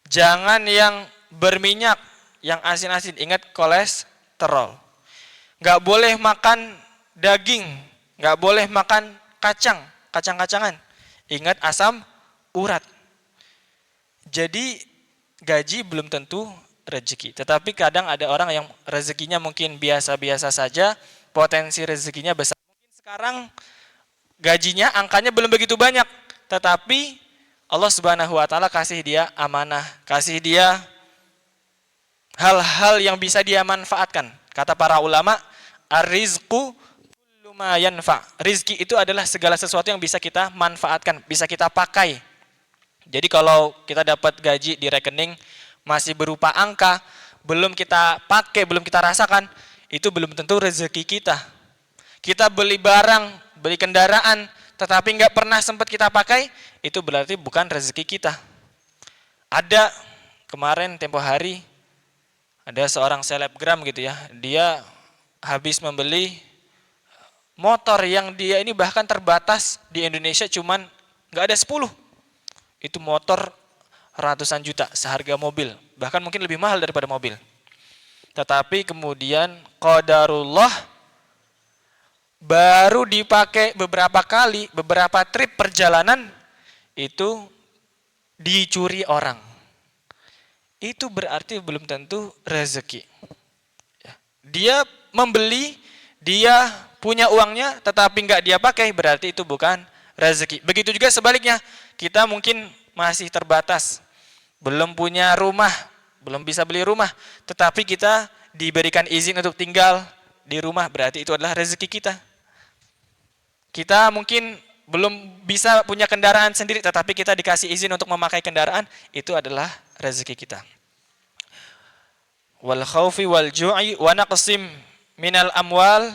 Jangan yang berminyak, yang asin-asin, ingat kolesterol. Nggak boleh makan daging, nggak boleh makan kacang-kacangan. Ingat asam urat. Jadi gaji belum tentu rezeki. Tetapi kadang ada orang yang rezekinya mungkin biasa-biasa saja, potensi rezekinya besar. Mungkin sekarang gajinya, angkanya belum begitu banyak, tetapi Allah Subhanahu wa taala kasih dia amanah, kasih dia hal-hal yang bisa dia manfaatkan. Kata para ulama, ar-rizqu kullu ma yanfa. Rizki itu adalah segala sesuatu yang bisa kita manfaatkan, bisa kita pakai. Jadi kalau kita dapat gaji di rekening masih berupa angka, belum kita pakai, belum kita rasakan, itu belum tentu rezeki kita. Kita beli barang, beli kendaraan, tetapi nggak pernah sempat kita pakai, itu berarti bukan rezeki kita. Ada kemarin tempo hari, ada seorang selebgram gitu ya, dia habis membeli motor yang dia ini bahkan terbatas di Indonesia cuman nggak ada 10. Itu motor ratusan juta seharga mobil, bahkan mungkin lebih mahal daripada mobil. Tetapi kemudian qadarullah baru dipakai beberapa kali, beberapa trip perjalanan itu dicuri orang. Itu berarti belum tentu rezeki. Dia membeli, dia punya uangnya tetapi nggak dia pakai, berarti itu bukan rezeki. Begitu juga sebaliknya, kita mungkin masih terbatas, belum punya rumah, belum bisa beli rumah, tetapi kita diberikan izin untuk tinggal di rumah, berarti itu adalah rezeki kita. Kita mungkin belum bisa punya kendaraan sendiri, tetapi kita dikasih izin untuk memakai kendaraan, itu adalah rezeki kita. Wal khaufi wal ju'i wa naqsim minal amwal,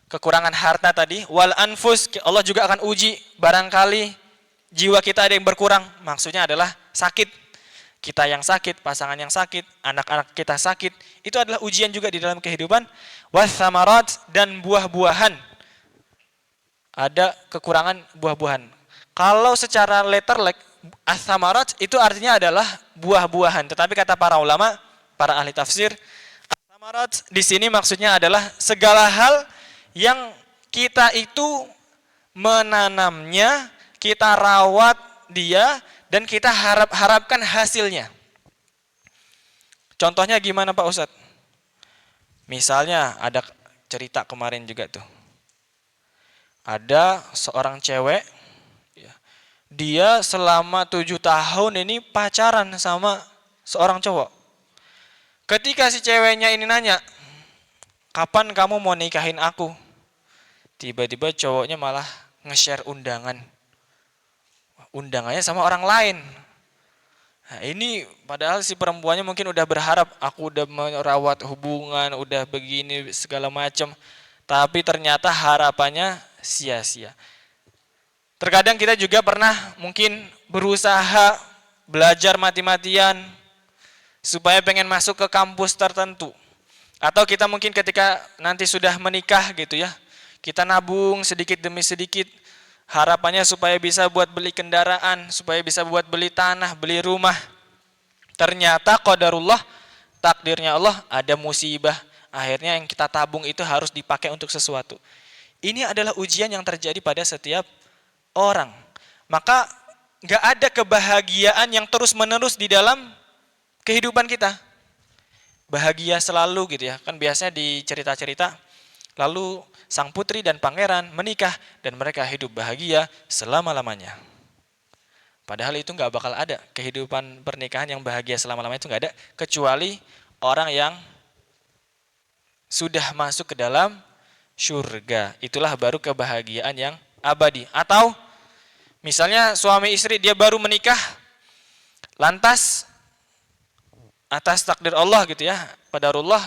kekurangan harta tadi, wal anfus, Allah juga akan uji barangkali jiwa kita ada yang berkurang, maksudnya adalah sakit. Kita yang sakit, pasangan yang sakit, anak-anak kita sakit, itu adalah ujian juga di dalam kehidupan. Wathamarat, dan buah-buahan. Ada kekurangan buah-buahan. Kalau secara letterlek, athamarat itu artinya adalah buah-buahan. Tetapi kata para ulama, para ahli tafsir, athamarat di sini maksudnya adalah segala hal yang kita itu menanamnya, kita rawat dia, dan kita harapkan hasilnya. Contohnya gimana Pak Ustadz? Misalnya ada cerita kemarin juga tuh. Ada seorang cewek, dia selama 7 tahun ini pacaran sama seorang cowok. Ketika si ceweknya ini nanya, kapan kamu mau nikahin aku? Tiba-tiba cowoknya malah nge-share undangan. Undangannya sama orang lain. Nah, ini padahal si perempuannya mungkin udah berharap, aku udah merawat hubungan, udah begini segala macam, tapi ternyata harapannya sia-sia. Terkadang kita juga pernah mungkin berusaha belajar mati-matian supaya pengen masuk ke kampus tertentu. Atau kita mungkin ketika nanti sudah menikah gitu ya, kita nabung sedikit demi sedikit, harapannya supaya bisa buat beli kendaraan, supaya bisa buat beli tanah, beli rumah. Ternyata qadarullah, takdirnya Allah, ada musibah. Akhirnya yang kita tabung itu harus dipakai untuk sesuatu. Ini adalah ujian yang terjadi pada setiap orang. Maka gak ada kebahagiaan yang terus menerus di dalam kehidupan kita. Bahagia selalu gitu ya. Kan biasanya di cerita-cerita, lalu sang putri dan pangeran menikah dan mereka hidup bahagia selama-lamanya. Padahal itu nggak bakal ada. Kehidupan pernikahan yang bahagia selama-lamanya itu nggak ada. Kecuali orang yang sudah masuk ke dalam surga. Itulah baru kebahagiaan yang abadi. Atau misalnya suami istri dia baru menikah, lantas atas takdir Allah gitu ya, qadarullah,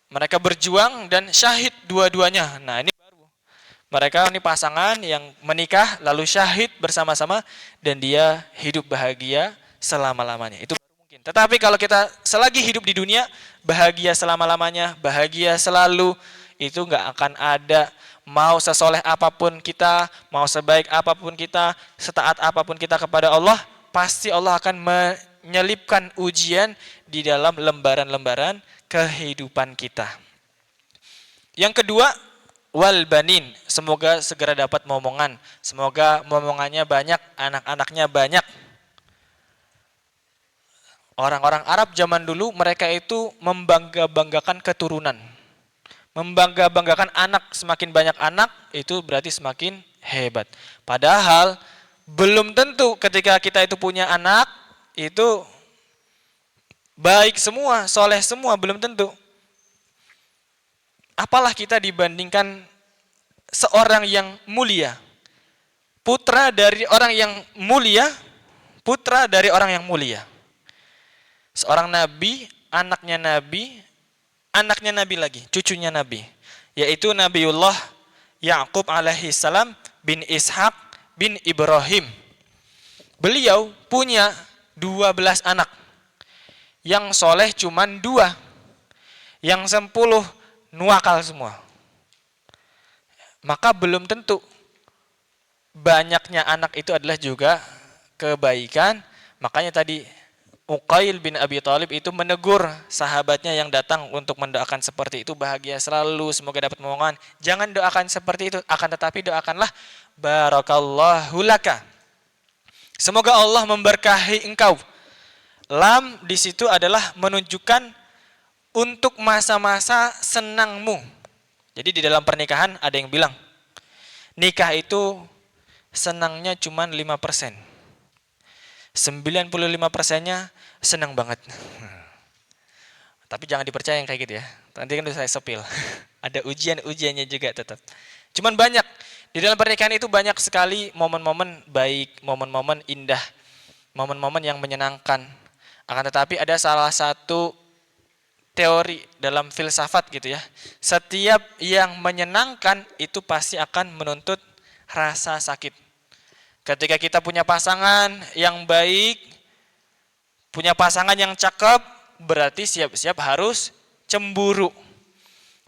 mereka berjuang dan syahid dua-duanya. Nah ini baru. Mereka ini pasangan yang menikah lalu syahid bersama-sama dan dia hidup bahagia selama-lamanya. Itu baru mungkin. Tetapi kalau kita selagi hidup di dunia, bahagia selama-lamanya, bahagia selalu, itu nggak akan ada. Mau sesoleh apapun kita, mau sebaik apapun kita, setaat apapun kita kepada Allah, pasti Allah akan menyelipkan ujian di dalam lembaran-lembaran kehidupan kita. Yang kedua, wal banin, semoga segera dapat momongan, semoga momongannya banyak, anak-anaknya banyak. Orang-orang Arab zaman dulu mereka itu membangga-banggakan keturunan. Membangga-banggakan anak, semakin banyak anak itu berarti semakin hebat. Padahal belum tentu ketika kita itu punya anak itu baik semua, soleh semua, belum tentu. Apalah kita dibandingkan seorang yang mulia, putra dari orang yang mulia, putra dari orang yang mulia. Seorang nabi, anaknya nabi lagi, cucunya nabi, yaitu Nabiullah Ya'qub alaihi salam bin Ishaq bin Ibrahim. Beliau punya 12 anak. Yang soleh cuman 2. Yang 10 nuakal semua. Maka belum tentu banyaknya anak itu adalah juga kebaikan. Makanya tadi Uqail bin Abi Thalib itu menegur sahabatnya yang datang untuk mendoakan seperti itu, bahagia selalu, semoga dapat momongan. Jangan doakan seperti itu, akan tetapi doakanlah barakallahu laka. Semoga Allah memberkahi engkau. Lam di situ adalah menunjukkan untuk masa-masa senangmu. Jadi di dalam pernikahan ada yang bilang, nikah itu senangnya cuma 5%. 95%-nya senang banget. Tapi jangan dipercaya yang kayak gitu ya. Nanti kan saya sepil. Ada ujian-ujiannya juga tetap. Cuman banyak. Di dalam pernikahan itu banyak sekali momen-momen baik, momen-momen indah, momen-momen yang menyenangkan. Akan tetapi ada salah satu teori dalam filsafat gitu ya. Setiap yang menyenangkan itu pasti akan menuntut rasa sakit. Ketika kita punya pasangan yang baik, punya pasangan yang cakep, berarti siap-siap harus cemburu.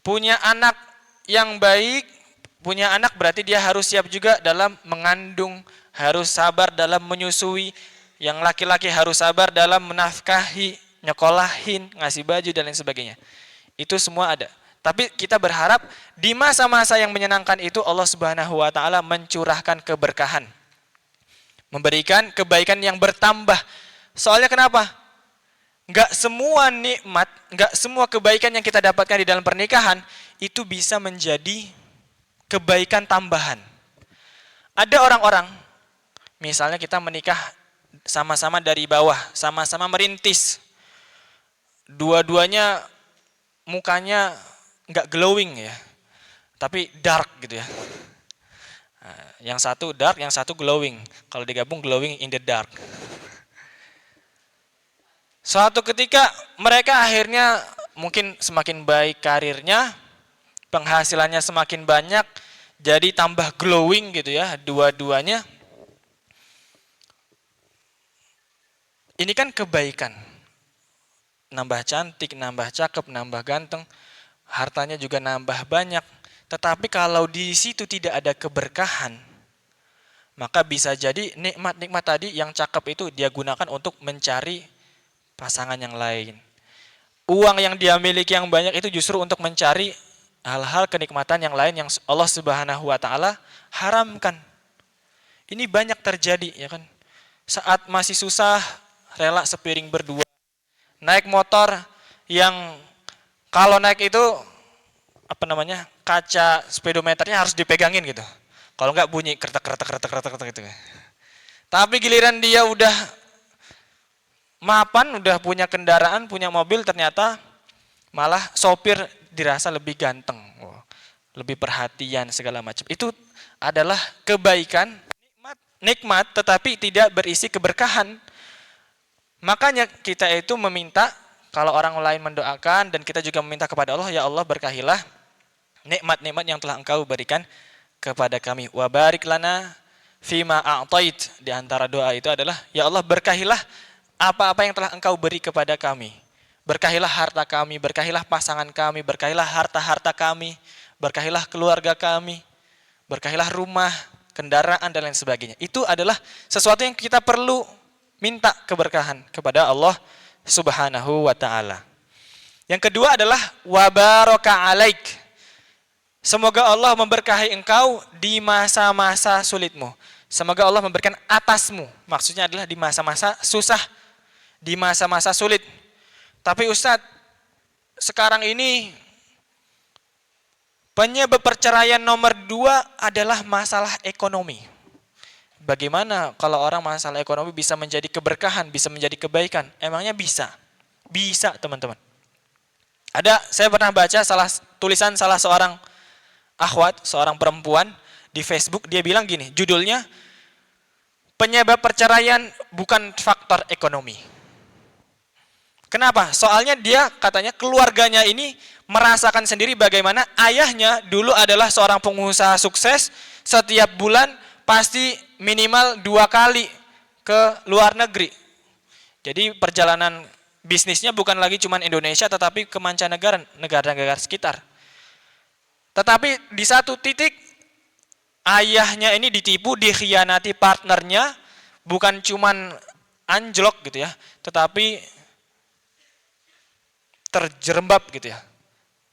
Punya anak yang baik, punya anak berarti dia harus siap juga dalam mengandung, harus sabar dalam menyusui. Yang laki-laki harus sabar dalam menafkahi, nyekolahin, ngasih baju dan lain sebagainya. Itu semua ada. Tapi kita berharap di masa-masa yang menyenangkan itu Allah Subhanahu wa taala mencurahkan keberkahan. Memberikan kebaikan yang bertambah. Soalnya kenapa? Enggak semua nikmat, enggak semua kebaikan yang kita dapatkan di dalam pernikahan itu bisa menjadi kebaikan tambahan. Ada orang-orang, misalnya kita menikah sama-sama dari bawah, sama-sama merintis. Dua-duanya mukanya nggak glowing ya, tapi dark gitu ya. Nah, yang satu dark, yang satu glowing. Kalau digabung glowing in the dark. Suatu ketika mereka akhirnya mungkin semakin baik karirnya, penghasilannya semakin banyak, jadi tambah glowing gitu ya, dua-duanya. Ini kan kebaikan. Nambah cantik, nambah cakep, nambah ganteng, hartanya juga nambah banyak. Tetapi kalau di situ tidak ada keberkahan, maka bisa jadi nikmat-nikmat tadi yang cakep itu dia gunakan untuk mencari pasangan yang lain. Uang yang dia miliki yang banyak itu justru untuk mencari hal-hal kenikmatan yang lain yang Allah Subhanahu wa taala haramkan. Ini banyak terjadi ya kan. Saat masih susah rela sepiring berdua. Naik motor yang kalau naik itu kaca speedometernya harus dipegangin gitu. Kalau enggak bunyi kretek gitu. Tapi giliran dia udah mapan, udah punya kendaraan, punya mobil, ternyata malah sopir dirasa lebih ganteng, lebih perhatian segala macam. Itu adalah kebaikan, nikmat tetapi tidak berisi keberkahan. Makanya kita itu meminta, kalau orang lain mendoakan dan kita juga meminta kepada Allah, ya Allah berkahilah nikmat-nikmat yang telah Engkau berikan kepada kami. Wa barik lana fima a'tait. Di antara doa itu adalah, ya Allah berkahilah apa-apa yang telah Engkau beri kepada kami. Berkahilah harta kami, berkahilah pasangan kami, berkahilah harta-harta kami, berkahilah keluarga kami, berkahilah rumah, kendaraan dan lain sebagainya. Itu adalah sesuatu yang kita perlu minta keberkahan kepada Allah Subhanahu wa taala. Yang kedua adalah wa baraka alaik. Semoga Allah memberkahi engkau di masa-masa sulitmu. Semoga Allah memberikan atasmu. Maksudnya adalah di masa-masa susah, di masa-masa sulit. Tapi Ustadz, sekarang ini penyebab perceraian nomor 2 adalah masalah ekonomi. Bagaimana kalau orang masalah ekonomi bisa menjadi keberkahan, bisa menjadi kebaikan? Emangnya bisa? Bisa teman-teman. Saya pernah baca tulisan salah seorang akhwat, seorang perempuan di Facebook, dia bilang gini, judulnya, penyebab perceraian bukan faktor ekonomi. Kenapa? Soalnya dia katanya keluarganya ini merasakan sendiri bagaimana ayahnya dulu adalah seorang pengusaha sukses, setiap bulan pasti minimal 2 kali ke luar negeri. Jadi perjalanan bisnisnya bukan lagi cuma Indonesia tetapi ke mancanegara, negara-negara sekitar. Tetapi di satu titik ayahnya ini ditipu, dikhianati partnernya, bukan cuman anjlok gitu ya, tetapi terjerembab gitu ya.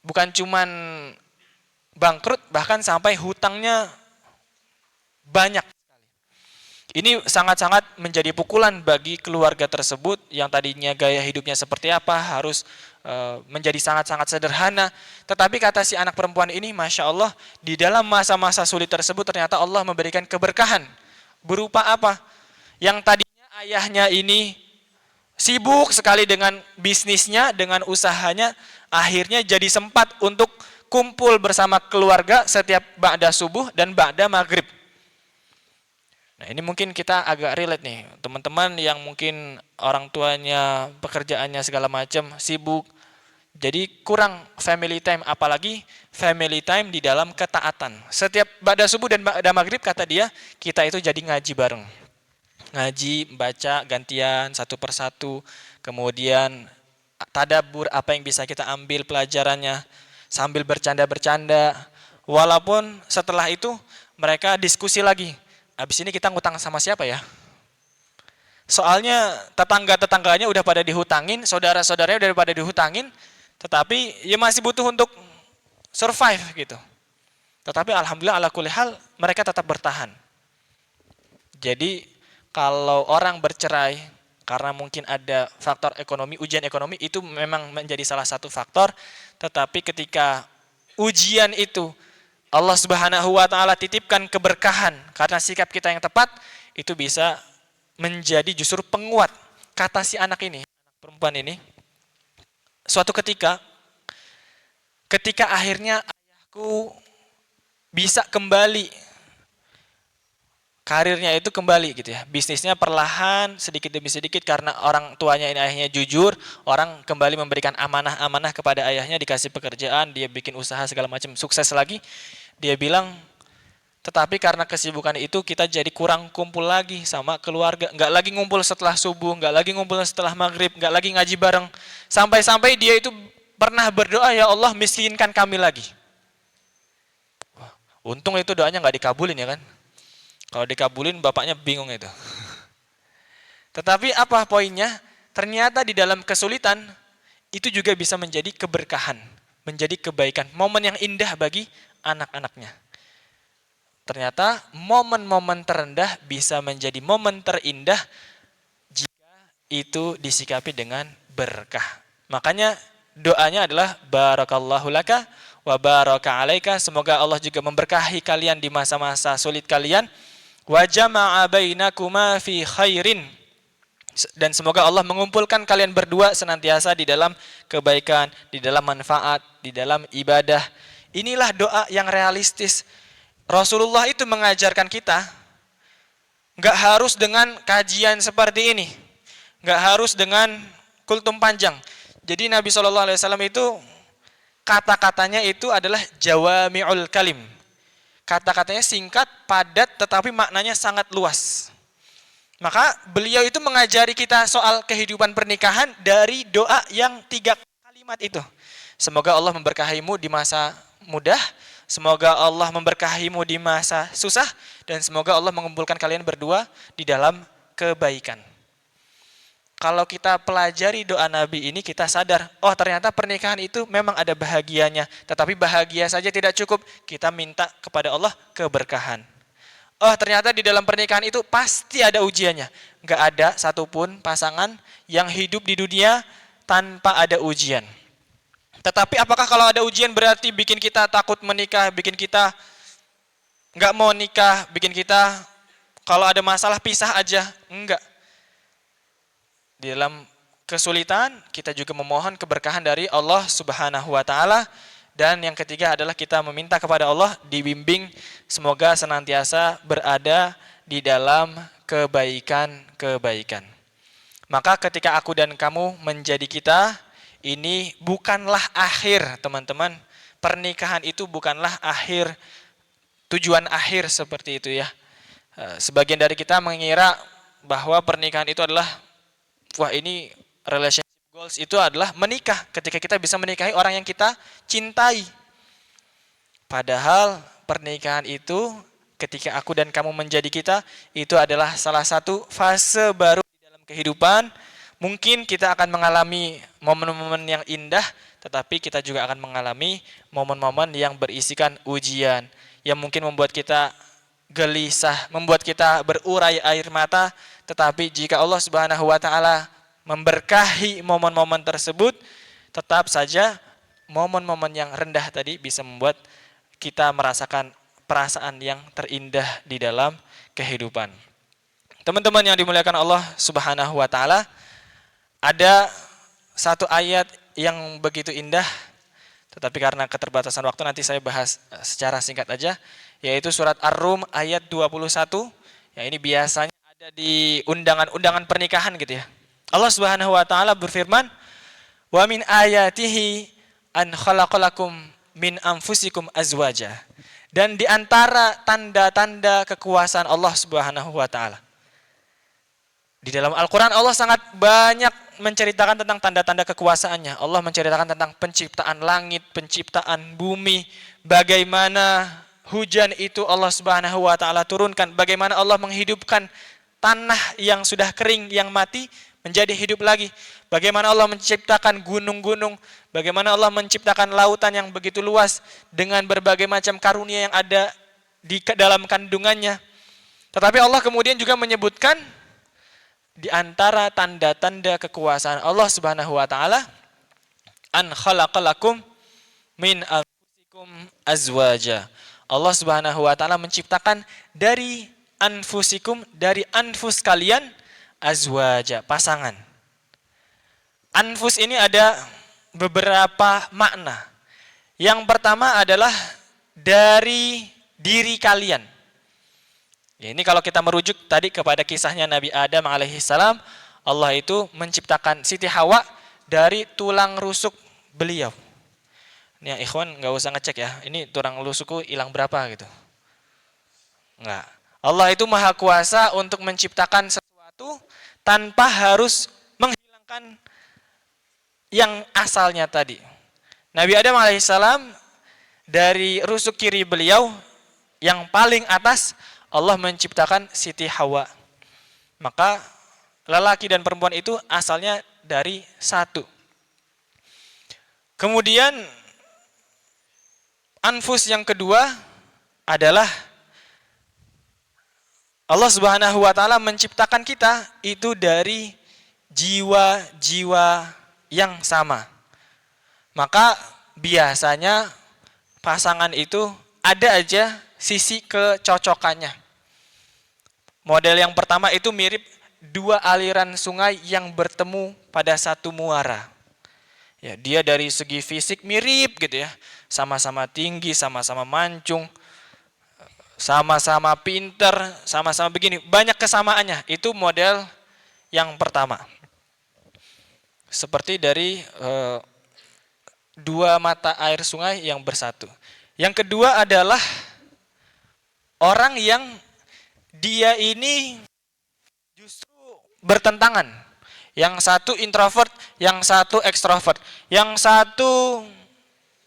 Bukan cuman bangkrut, bahkan sampai hutangnya banyak. Ini sangat-sangat menjadi pukulan bagi keluarga tersebut yang tadinya gaya hidupnya seperti apa, harus menjadi sangat-sangat sederhana. Tetapi kata si anak perempuan ini, Masya Allah, di dalam masa-masa sulit tersebut ternyata Allah memberikan keberkahan. Berupa apa? Yang tadinya ayahnya ini sibuk sekali dengan bisnisnya, dengan usahanya, akhirnya jadi sempat untuk kumpul bersama keluarga setiap ba'da subuh dan ba'da maghrib. Nah ini mungkin kita agak relate nih, teman-teman yang mungkin orang tuanya, pekerjaannya segala macam, sibuk, jadi kurang family time, apalagi family time di dalam ketaatan. Setiap ba'da subuh dan ba'da maghrib kata dia, kita itu jadi ngaji bareng. Ngaji, baca, gantian, satu persatu, kemudian tadabbur apa yang bisa kita ambil pelajarannya, sambil bercanda-bercanda, walaupun setelah itu mereka diskusi lagi. Habis ini kita ngutang sama siapa ya? Soalnya tetangga-tetangganya udah pada dihutangin, saudara-saudaranya udah pada dihutangin, tetapi ya masih butuh untuk survive gitu. Tetapi alhamdulillah ala kulli hal mereka tetap bertahan. Jadi kalau orang bercerai karena mungkin ada faktor ekonomi, ujian ekonomi itu memang menjadi salah satu faktor, tetapi ketika ujian itu Allah Subhanahu wa taala titipkan keberkahan karena sikap kita yang tepat, itu bisa menjadi justru penguat. Kata si anak ini, anak perempuan ini, suatu ketika ketika akhirnya ayahku bisa kembali, karirnya itu kembali gitu ya. Bisnisnya perlahan sedikit demi sedikit karena orang tuanya ini ayahnya jujur, orang kembali memberikan amanah-amanah kepada ayahnya, dikasih pekerjaan, dia bikin usaha segala macam, sukses lagi. Dia bilang, tetapi karena kesibukan itu kita jadi kurang kumpul lagi sama keluarga. Nggak lagi ngumpul setelah subuh, nggak lagi ngumpul setelah maghrib, nggak lagi ngaji bareng. Sampai-sampai dia itu pernah berdoa, ya Allah miskinkan kami lagi. Untung itu doanya nggak dikabulin ya kan. Kalau dikabulin bapaknya bingung itu. Tetapi apa poinnya? Ternyata di dalam kesulitan itu juga bisa menjadi keberkahan, menjadi kebaikan, momen yang indah bagi anak-anaknya. Ternyata momen-momen terendah bisa menjadi momen terindah jika itu disikapi dengan berkah. Makanya doanya adalah barakallahu laka wa baraka alaika. Semoga Allah juga memberkahi kalian di masa-masa sulit kalian. Wa jama'a bainakuma fi khairin. Dan semoga Allah mengumpulkan kalian berdua senantiasa di dalam kebaikan, di dalam manfaat, di dalam ibadah. Inilah doa yang realistis. Rasulullah itu mengajarkan kita, nggak harus dengan kajian seperti ini, nggak harus dengan kultum panjang. Jadi Nabi SAW itu kata-katanya itu adalah jawami'ul kalim. Kata-katanya singkat, padat, tetapi maknanya sangat luas. Maka beliau itu mengajari kita soal kehidupan pernikahan dari doa yang 3 kalimat itu. Semoga Allah memberkahimu di masa mudah, semoga Allah memberkahimu di masa susah, dan semoga Allah mengumpulkan kalian berdua di dalam kebaikan. Kalau kita pelajari doa Nabi ini, kita sadar, oh ternyata pernikahan itu memang ada bahagianya. Tetapi bahagia saja tidak cukup, kita minta kepada Allah keberkahan. Oh ternyata di dalam pernikahan itu pasti ada ujiannya. Nggak ada satupun pasangan yang hidup di dunia tanpa ada ujian. Tetapi apakah kalau ada ujian berarti bikin kita takut menikah, bikin kita nggak mau nikah, bikin kita kalau ada masalah pisah aja? Enggak. Di dalam kesulitan kita juga memohon keberkahan dari Allah Subhanahu wa taala, dan yang ketiga adalah kita meminta kepada Allah dibimbing semoga senantiasa berada di dalam kebaikan-kebaikan. Maka ketika aku dan kamu menjadi kita, ini bukanlah akhir, teman-teman. Pernikahan itu bukanlah akhir, tujuan akhir seperti itu ya. Sebagian dari kita mengira bahwa pernikahan itu adalah, wah ini relationship goals itu adalah menikah. Ketika kita bisa menikahi orang yang kita cintai. Padahal pernikahan itu ketika aku dan kamu menjadi kita, itu adalah salah satu fase baru di dalam kehidupan. Mungkin kita akan mengalami momen-momen yang indah, tetapi kita juga akan mengalami momen-momen yang berisikan ujian, yang mungkin membuat kita gelisah, membuat kita berurai air mata. Tetapi jika Allah Subhanahu wa taala memberkahi momen-momen tersebut, tetap saja momen-momen yang rendah tadi bisa membuat kita merasakan perasaan yang terindah di dalam kehidupan. Teman-teman yang dimuliakan Allah Subhanahu wa taala, ada satu ayat yang begitu indah, tetapi karena keterbatasan waktu nanti saya bahas secara singkat aja, yaitu surat Ar-Rum ayat 21. Ya, ini biasanya ada di undangan-undangan pernikahan gitu ya. Allah Subhanahu wa taala berfirman, "Wa min ayatihi an khalaqalakum min anfusikum azwaja." Dan di antara tanda-tanda kekuasaan Allah Subhanahu wa taala. Di dalam Al-Qur'an Allah sangat banyak menceritakan tentang tanda-tanda kekuasaannya. Allah menceritakan tentang penciptaan langit, penciptaan bumi, bagaimana hujan itu Allah Subhanahu wa taala turunkan, bagaimana Allah menghidupkan tanah yang sudah kering, yang mati menjadi hidup lagi. Bagaimana Allah menciptakan gunung-gunung, bagaimana Allah menciptakan lautan yang begitu luas dengan berbagai macam karunia yang ada di dalam kandungannya. Tetapi Allah kemudian juga menyebutkan di antara tanda-tanda kekuasaan Allah Subhanahu wa taala, an khalaqalakum min anfusikum azwaja. Allah Subhanahu wa taala menciptakan dari anfusikum, dari anfus kalian, azwaja, pasangan. Anfus ini ada beberapa makna. Yang pertama adalah dari diri kalian. Ya, ini kalau kita merujuk tadi kepada kisahnya Nabi Adam alaihissalam, Allah itu menciptakan Siti Hawa dari tulang rusuk beliau. Ini ya, ikhwan nggak usah ngecek ya, ini tulang rusukku hilang berapa gitu. Enggak. Allah itu maha kuasa untuk menciptakan sesuatu tanpa harus menghilangkan yang asalnya tadi. Nabi Adam alaihissalam dari rusuk kiri beliau yang paling atas Allah menciptakan Siti Hawa. Maka lelaki dan perempuan itu asalnya dari satu. Kemudian anfus yang kedua adalah Allah Subhanahu wa taala menciptakan kita itu dari jiwa-jiwa yang sama. Maka biasanya pasangan itu ada aja sisi kecocokannya. Model yang pertama itu mirip dua aliran sungai yang bertemu pada satu muara. Ya, dia dari segi fisik mirip gitu ya. Sama-sama tinggi, sama-sama mancung, sama-sama pinter, sama-sama begini. Banyak kesamaannya. Itu model yang pertama. Seperti dari dua mata air sungai yang bersatu. Yang kedua adalah orang yang dia ini justru bertentangan. Yang satu introvert, yang satu ekstrovert. Yang satu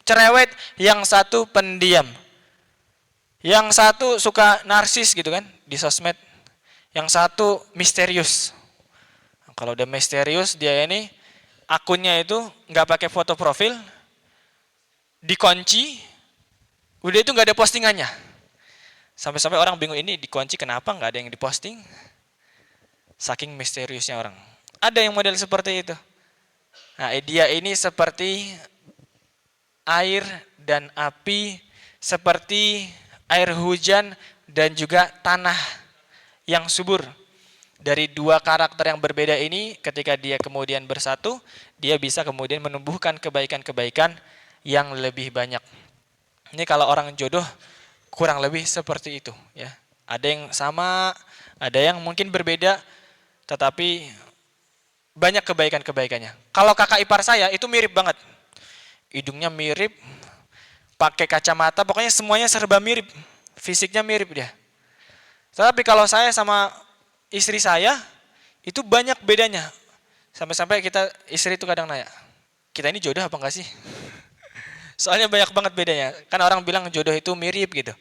cerewet, yang satu pendiam. Yang satu suka narsis gitu kan di sosmed. Yang satu misterius. Kalau udah misterius dia ini akunnya itu nggak pakai foto profil, dikunci, udah itu nggak ada postingannya. Sampai-sampai orang bingung ini dikunci kenapa nggak ada yang diposting? Saking misteriusnya orang. Ada yang model seperti itu. Nah, dia ini seperti air dan api, seperti air hujan dan juga tanah yang subur. Dari dua karakter yang berbeda ini, ketika dia kemudian bersatu, dia bisa kemudian menumbuhkan kebaikan-kebaikan yang lebih banyak. Ini kalau orang jodoh kurang lebih seperti itu ya. Ada yang sama, ada yang mungkin berbeda, tetapi banyak kebaikan-kebaikannya. Kalau kakak ipar saya itu mirip banget. Hidungnya mirip, pakai kacamata, pokoknya semuanya serba mirip. Fisiknya mirip dia. Tetapi kalau saya sama istri saya, itu banyak bedanya. Sampai-sampai istri itu kadang nanya, kita ini jodoh apa enggak sih? Soalnya banyak banget bedanya. Kan orang bilang jodoh itu mirip gitu.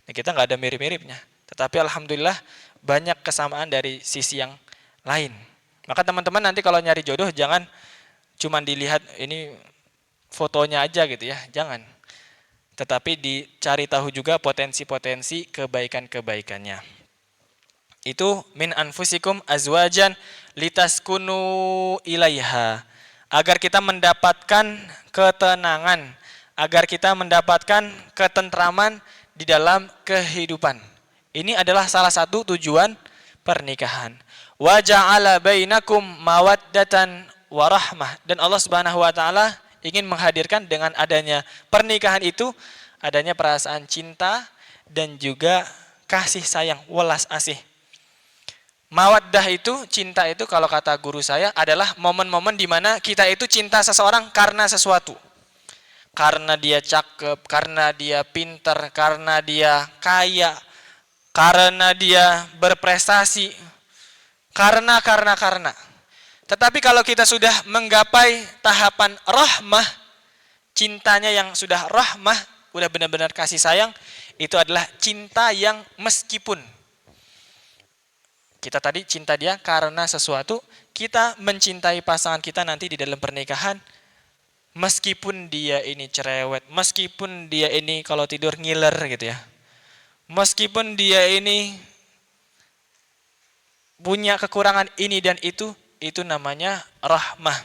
Nah, kita nggak ada mirip-miripnya. Tetapi alhamdulillah banyak kesamaan dari sisi yang lain. Maka teman-teman nanti kalau nyari jodoh jangan cuma dilihat ini fotonya aja gitu ya. Jangan. Tetapi dicari tahu juga potensi-potensi kebaikan-kebaikannya. Itu min anfusikum azwajan litaskunu ilaiha. Agar kita mendapatkan ketenangan, agar kita mendapatkan ketentraman di dalam kehidupan. Ini adalah salah satu tujuan pernikahan. Wa ja'ala bainakum mawaddatan warahmah. Dan Allah Subhanahu wa taala ingin menghadirkan dengan adanya pernikahan itu adanya perasaan cinta dan juga kasih sayang, welas asih. Mawaddah itu, cinta itu kalau kata guru saya adalah momen-momen di mana kita itu cinta seseorang karena sesuatu. Karena dia cakep, karena dia pinter, karena dia kaya, karena dia berprestasi, karena. Tetapi kalau kita sudah menggapai tahapan rahmah, cintanya yang sudah rahmah, udah benar-benar kasih sayang, itu adalah cinta yang meskipun kita tadi cinta dia karena sesuatu, kita mencintai pasangan kita nanti di dalam pernikahan, meskipun dia ini cerewet, meskipun dia ini kalau tidur ngiler gitu ya, meskipun dia ini punya kekurangan ini dan itu namanya rahmah.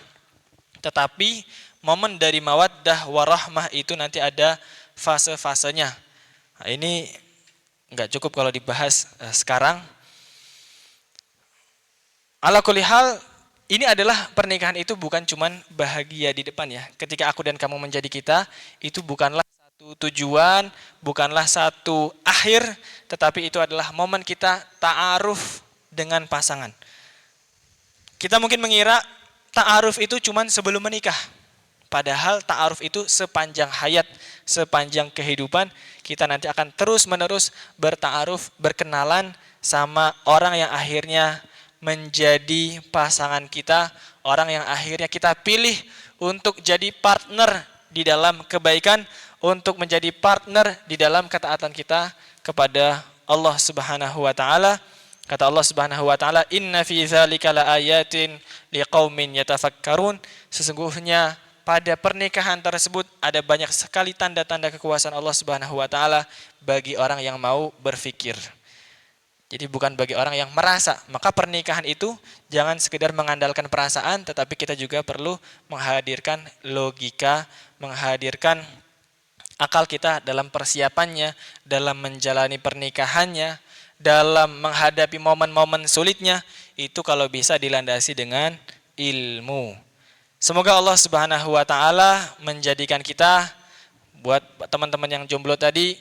Tetapi momen dari mawaddah warahmah itu nanti ada fase-fasenya. Nah, ini nggak cukup kalau dibahas sekarang. Ala kulli hal, ini adalah pernikahan itu bukan cuman bahagia di depan ya. Ketika aku dan kamu menjadi kita, itu bukanlah satu tujuan, bukanlah satu akhir, tetapi itu adalah momen kita ta'aruf dengan pasangan. Kita mungkin mengira ta'aruf itu cuman sebelum menikah. Padahal ta'aruf itu sepanjang hayat, sepanjang kehidupan, kita nanti akan terus-menerus berta'aruf, berkenalan sama orang yang akhirnya menjadi pasangan kita, orang yang akhirnya kita pilih untuk jadi partner di dalam kebaikan, untuk menjadi partner di dalam ketaatan kita kepada Allah Subhanahu wa taala. Kata Allah Subhanahu wa taala, "Inna fi dzalika laayatin liqaumin yatafakkarun." Sesungguhnya pada pernikahan tersebut ada banyak sekali tanda-tanda kekuasaan Allah Subhanahu wa taala bagi orang yang mau berfikir. Jadi bukan bagi orang yang merasa. Maka pernikahan itu jangan sekedar mengandalkan perasaan, tetapi kita juga perlu menghadirkan logika, menghadirkan akal kita dalam persiapannya, dalam menjalani pernikahannya, dalam menghadapi momen-momen sulitnya. Itu kalau bisa dilandasi dengan ilmu. Semoga Allah Subhanahu wa taala menjadikan kita, buat teman-teman yang jomblo tadi,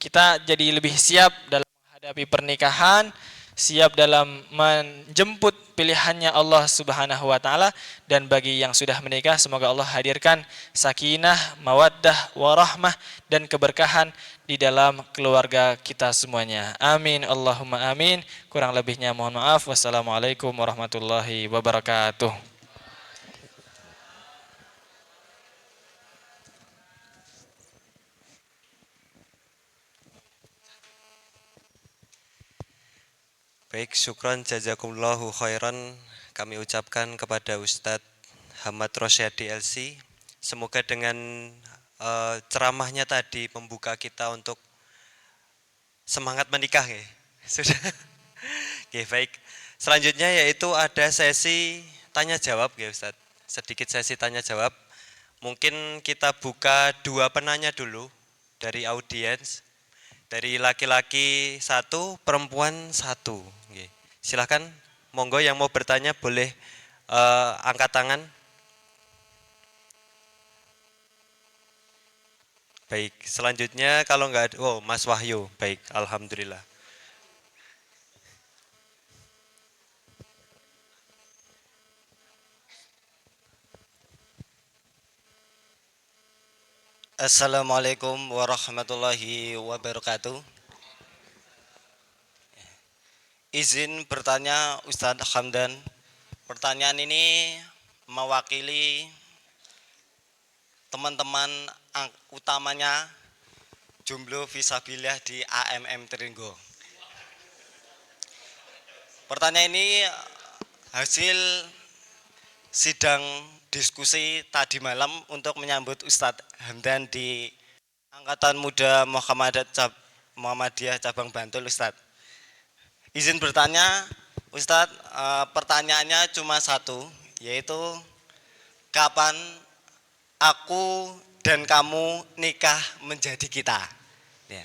kita jadi lebih siap dalam menghadapi pernikahan, siap dalam menjemput pilihannya Allah Subhanahu wa taala, dan bagi yang sudah menikah semoga Allah hadirkan sakinah, mawaddah, warahmah dan keberkahan di dalam keluarga kita semuanya. Amin Allahumma amin. Kurang lebihnya mohon maaf. Wassalamualaikum warahmatullahi wabarakatuh. Baik, syukron jazakumullahu khairan kami ucapkan kepada Ustadz Hamad Rosyadi LC. Semoga dengan ceramahnya tadi membuka kita untuk semangat menikah ya. Sudah. Oke, baik. Selanjutnya yaitu ada sesi tanya jawab ya Ustadz. Sedikit sesi tanya jawab. Mungkin kita buka 2 penanya dulu dari audiens. Dari laki-laki 1, perempuan 1. Silahkan, monggo yang mau bertanya boleh angkat tangan. Baik, selanjutnya kalau enggak ada, oh Mas Wahyu, baik, alhamdulillah. Assalamualaikum warahmatullahi wabarakatuh. Izin bertanya Ustadz Hamdan. Pertanyaan ini mewakili teman-teman utamanya jomblo fisabilillah di AMM Tringgo. Pertanyaan ini hasil sidang diskusi tadi malam untuk menyambut Ustadz Hamdan di Angkatan Muda Muhammadiyah Cabang Bantul. Ustadz, izin bertanya Ustadz, pertanyaannya cuma satu, yaitu kapan aku dan kamu nikah menjadi kita ya.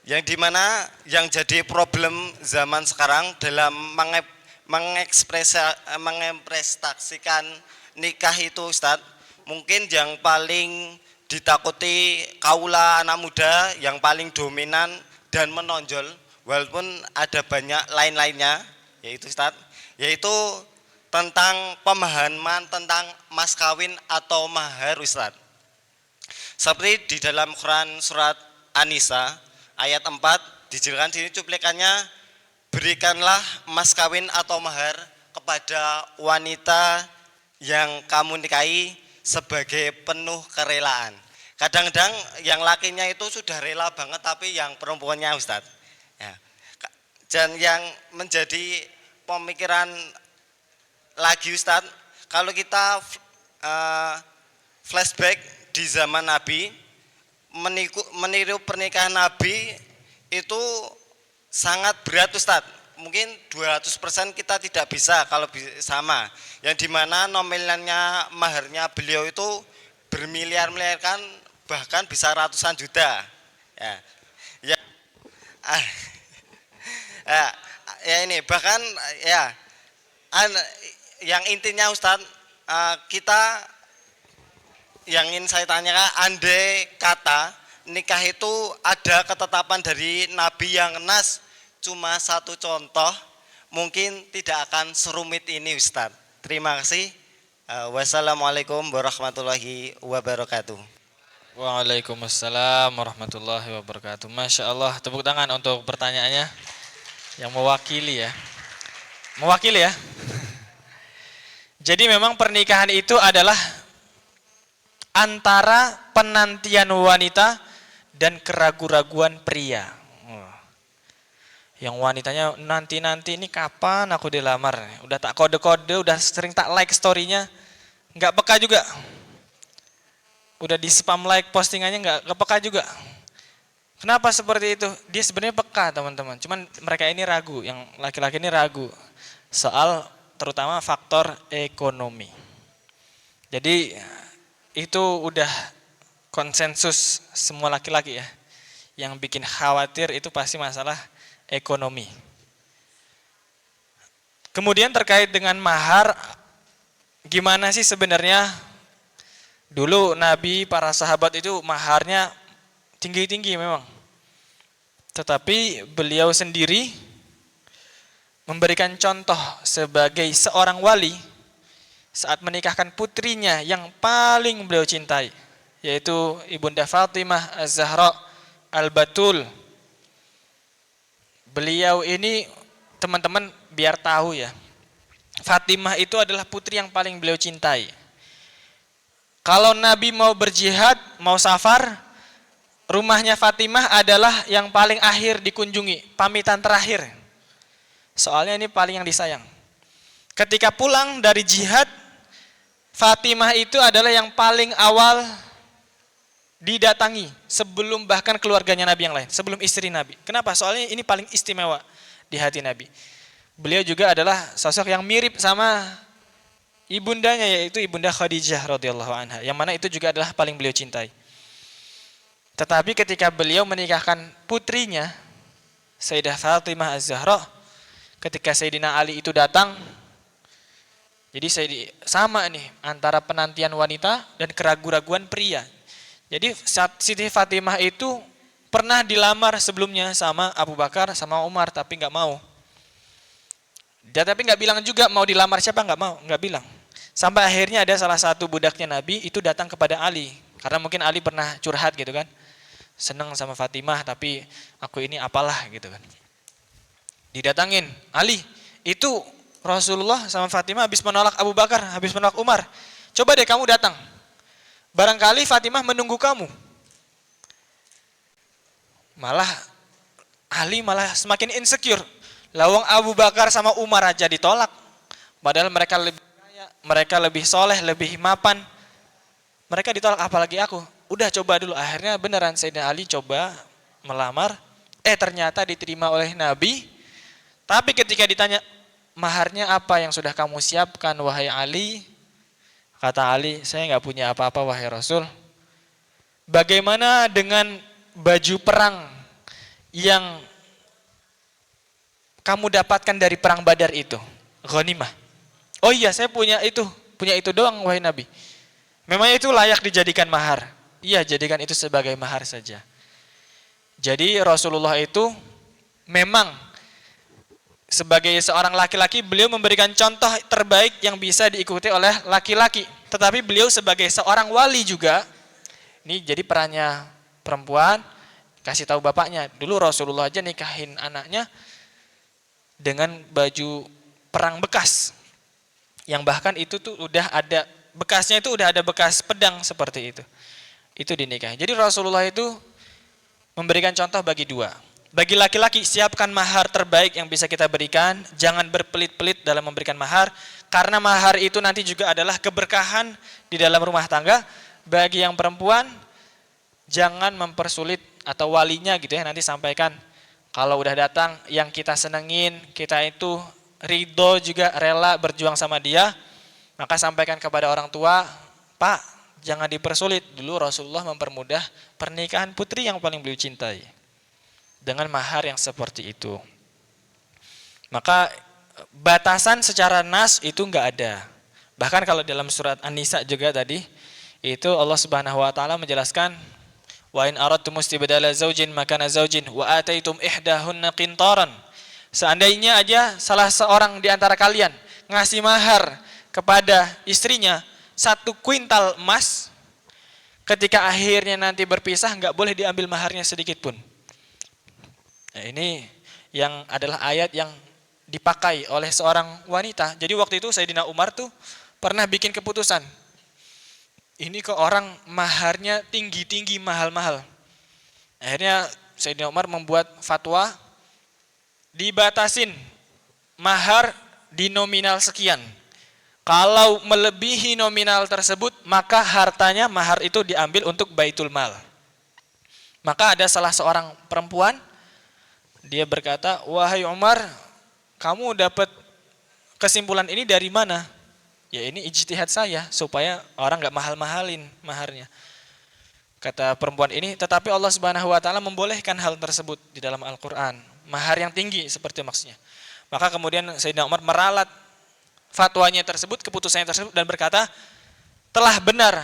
Yang dimana yang jadi problem zaman sekarang dalam mengekspresikan nikah itu Ustadz, mungkin yang paling ditakuti kaula anak muda, yang paling dominan dan menonjol, walaupun ada banyak lain-lainnya, yaitu Ustadz, yaitu tentang pemahaman tentang mas kawin atau mahar Ustadz. Seperti di dalam Quran surat An-Nisa ayat 4 dijelaskan di sini cuplikannya, berikanlah mas kawin atau mahar kepada wanita yang kamu nikahi sebagai penuh kerelaan. Kadang-kadang yang lakinya itu sudah rela banget, tapi yang perempuannya Ustadz ya. Dan yang menjadi pemikiran lagi Ustadz, kalau kita flashback di zaman Nabi, meniru pernikahan Nabi itu sangat berat Ustadz. Mungkin 200% kita tidak bisa kalau sama. Yang dimana nominalnya maharnya beliau itu bermiliar-miliar, kan bahkan bisa ratusan juta. Ya ini bahkan ya yang intinya Ustadz, kita yang ingin saya tanyakan, andai kata nikah itu ada ketetapan dari Nabi yang nas, cuma satu contoh, mungkin tidak akan serumit ini Ustadz. Terima kasih. Wassalamualaikum warahmatullahi wabarakatuh. Waalaikumsalam warahmatullahi wabarakatuh. Masya Allah, tepuk tangan untuk pertanyaannya yang mewakili ya. Mewakili ya. Jadi memang pernikahan itu adalah antara penantian wanita dan keraguan-raguan pria. Yang wanitanya nanti-nanti ini kapan aku dilamar. Udah tak kode-kode, udah sering tak like story-nya. Nggak peka juga. Udah di spam like postingannya nggak peka juga. Kenapa seperti itu? Dia sebenarnya peka teman-teman. Cuman mereka ini ragu, yang laki-laki ini ragu. Soal terutama faktor ekonomi. Jadi itu udah konsensus semua laki-laki ya. Yang bikin khawatir itu pasti masalah ekonomi. Kemudian terkait dengan mahar, gimana sih sebenarnya? Dulu Nabi, para sahabat itu maharnya tinggi-tinggi memang. Tetapi beliau sendiri memberikan contoh sebagai seorang wali saat menikahkan putrinya yang paling beliau cintai, yaitu Ibunda Fatimah Az-Zahra Al-Batul. Beliau ini teman-teman biar tahu ya, Fatimah itu adalah putri yang paling beliau cintai. Kalau Nabi mau berjihad, mau safar, rumahnya Fatimah adalah yang paling akhir dikunjungi, pamitan terakhir. Soalnya ini paling yang disayang. Ketika pulang dari jihad, Fatimah itu adalah yang paling awal didatangi sebelum bahkan keluarganya Nabi yang lain, sebelum istri Nabi. Kenapa? Soalnya ini paling istimewa di hati Nabi. Beliau juga adalah sosok yang mirip sama ibundanya, yaitu Ibunda Khadijah radhiyallahu anha, yang mana itu juga adalah paling beliau cintai. Tetapi ketika beliau menikahkan putrinya Sayyidah Fatimah Az-Zahra, ketika Sayyidina Ali itu datang, jadi sama nih antara penantian wanita dan keraguan-raguan pria. Jadi Siti Fatimah itu pernah dilamar sebelumnya sama Abu Bakar sama Umar, tapi nggak mau. Dia tapi nggak bilang juga mau dilamar siapa, nggak mau, nggak bilang. Sampai akhirnya ada salah satu budaknya Nabi itu datang kepada Ali, karena mungkin Ali pernah curhat gitu kan, seneng sama Fatimah tapi aku ini apalah gitu kan. Didatangin, Ali, itu Rasulullah sama Fatimah habis menolak Abu Bakar, habis menolak Umar. Coba deh kamu datang, barangkali Fatimah menunggu kamu. Malah Ali malah semakin insecure. Lawang Abu Bakar sama Umar aja ditolak, padahal mereka lebih kaya, mereka lebih soleh, lebih mapan. Mereka ditolak, apalagi aku. Udah coba dulu. Akhirnya beneran Sayyidina Ali coba melamar. Ternyata diterima oleh Nabi. Tapi ketika ditanya, maharnya apa yang sudah kamu siapkan wahai Ali? Kata Ali, saya nggak punya apa-apa wahai Rasul. Bagaimana dengan baju perang yang kamu dapatkan dari perang Badar itu? Ghanimah. Oh iya, saya punya itu doang wahai Nabi. Memangnya itu layak dijadikan mahar? Iya, jadikan itu sebagai mahar saja. Jadi Rasulullah itu memang sebagai seorang laki-laki, beliau memberikan contoh terbaik yang bisa diikuti oleh laki-laki. Tetapi beliau sebagai seorang wali juga, ini jadi perannya perempuan, kasih tahu bapaknya. Dulu Rasulullah aja nikahin anaknya dengan baju perang bekas, yang bahkan itu tuh udah ada bekasnya, itu udah ada bekas pedang seperti itu dinikahi. Jadi Rasulullah itu memberikan contoh bagi dua. Bagi laki-laki, siapkan mahar terbaik yang bisa kita berikan, jangan berpelit-pelit dalam memberikan mahar, karena mahar itu nanti juga adalah keberkahan di dalam rumah tangga. Bagi yang perempuan, jangan mempersulit, atau walinya gitu ya, nanti sampaikan, kalau udah datang yang kita senengin, kita itu ridho juga, rela berjuang sama dia, maka sampaikan kepada orang tua, Pak, jangan dipersulit. Dulu Rasulullah mempermudah pernikahan putri yang paling beliau cintai dengan mahar yang seperti itu. Maka batasan secara nas itu enggak ada. Bahkan kalau dalam surat An-Nisa juga tadi itu Allah Subhanahu wa taala menjelaskan wa in aradtum istibdala zaujin makana zaujin wa ataitum ihdahunna qintaran. Seandainya aja salah seorang di antara kalian ngasih mahar kepada istrinya 1 kuintal emas, ketika akhirnya nanti berpisah enggak boleh diambil maharnya sedikit pun. Nah, ini yang adalah ayat yang dipakai oleh seorang wanita. Jadi waktu itu Sayyidina Umar tuh pernah bikin keputusan. Ini kok orang maharnya tinggi-tinggi, mahal-mahal. Akhirnya Sayyidina Umar membuat fatwa dibatasin mahar di nominal sekian. Kalau melebihi nominal tersebut, maka hartanya mahar itu diambil untuk baitul mal. Maka ada salah seorang perempuan, dia berkata, "Wahai Umar, kamu dapat kesimpulan ini dari mana?" Ya ini ijtihad saya supaya orang enggak mahal-mahalin maharnya. Kata perempuan ini, tetapi Allah Subhanahu wa taala membolehkan hal tersebut di dalam Al-Qur'an. Mahar yang tinggi seperti maksudnya. Maka kemudian Sayyidina Umar meralat fatwanya tersebut, keputusannya tersebut dan berkata, telah benar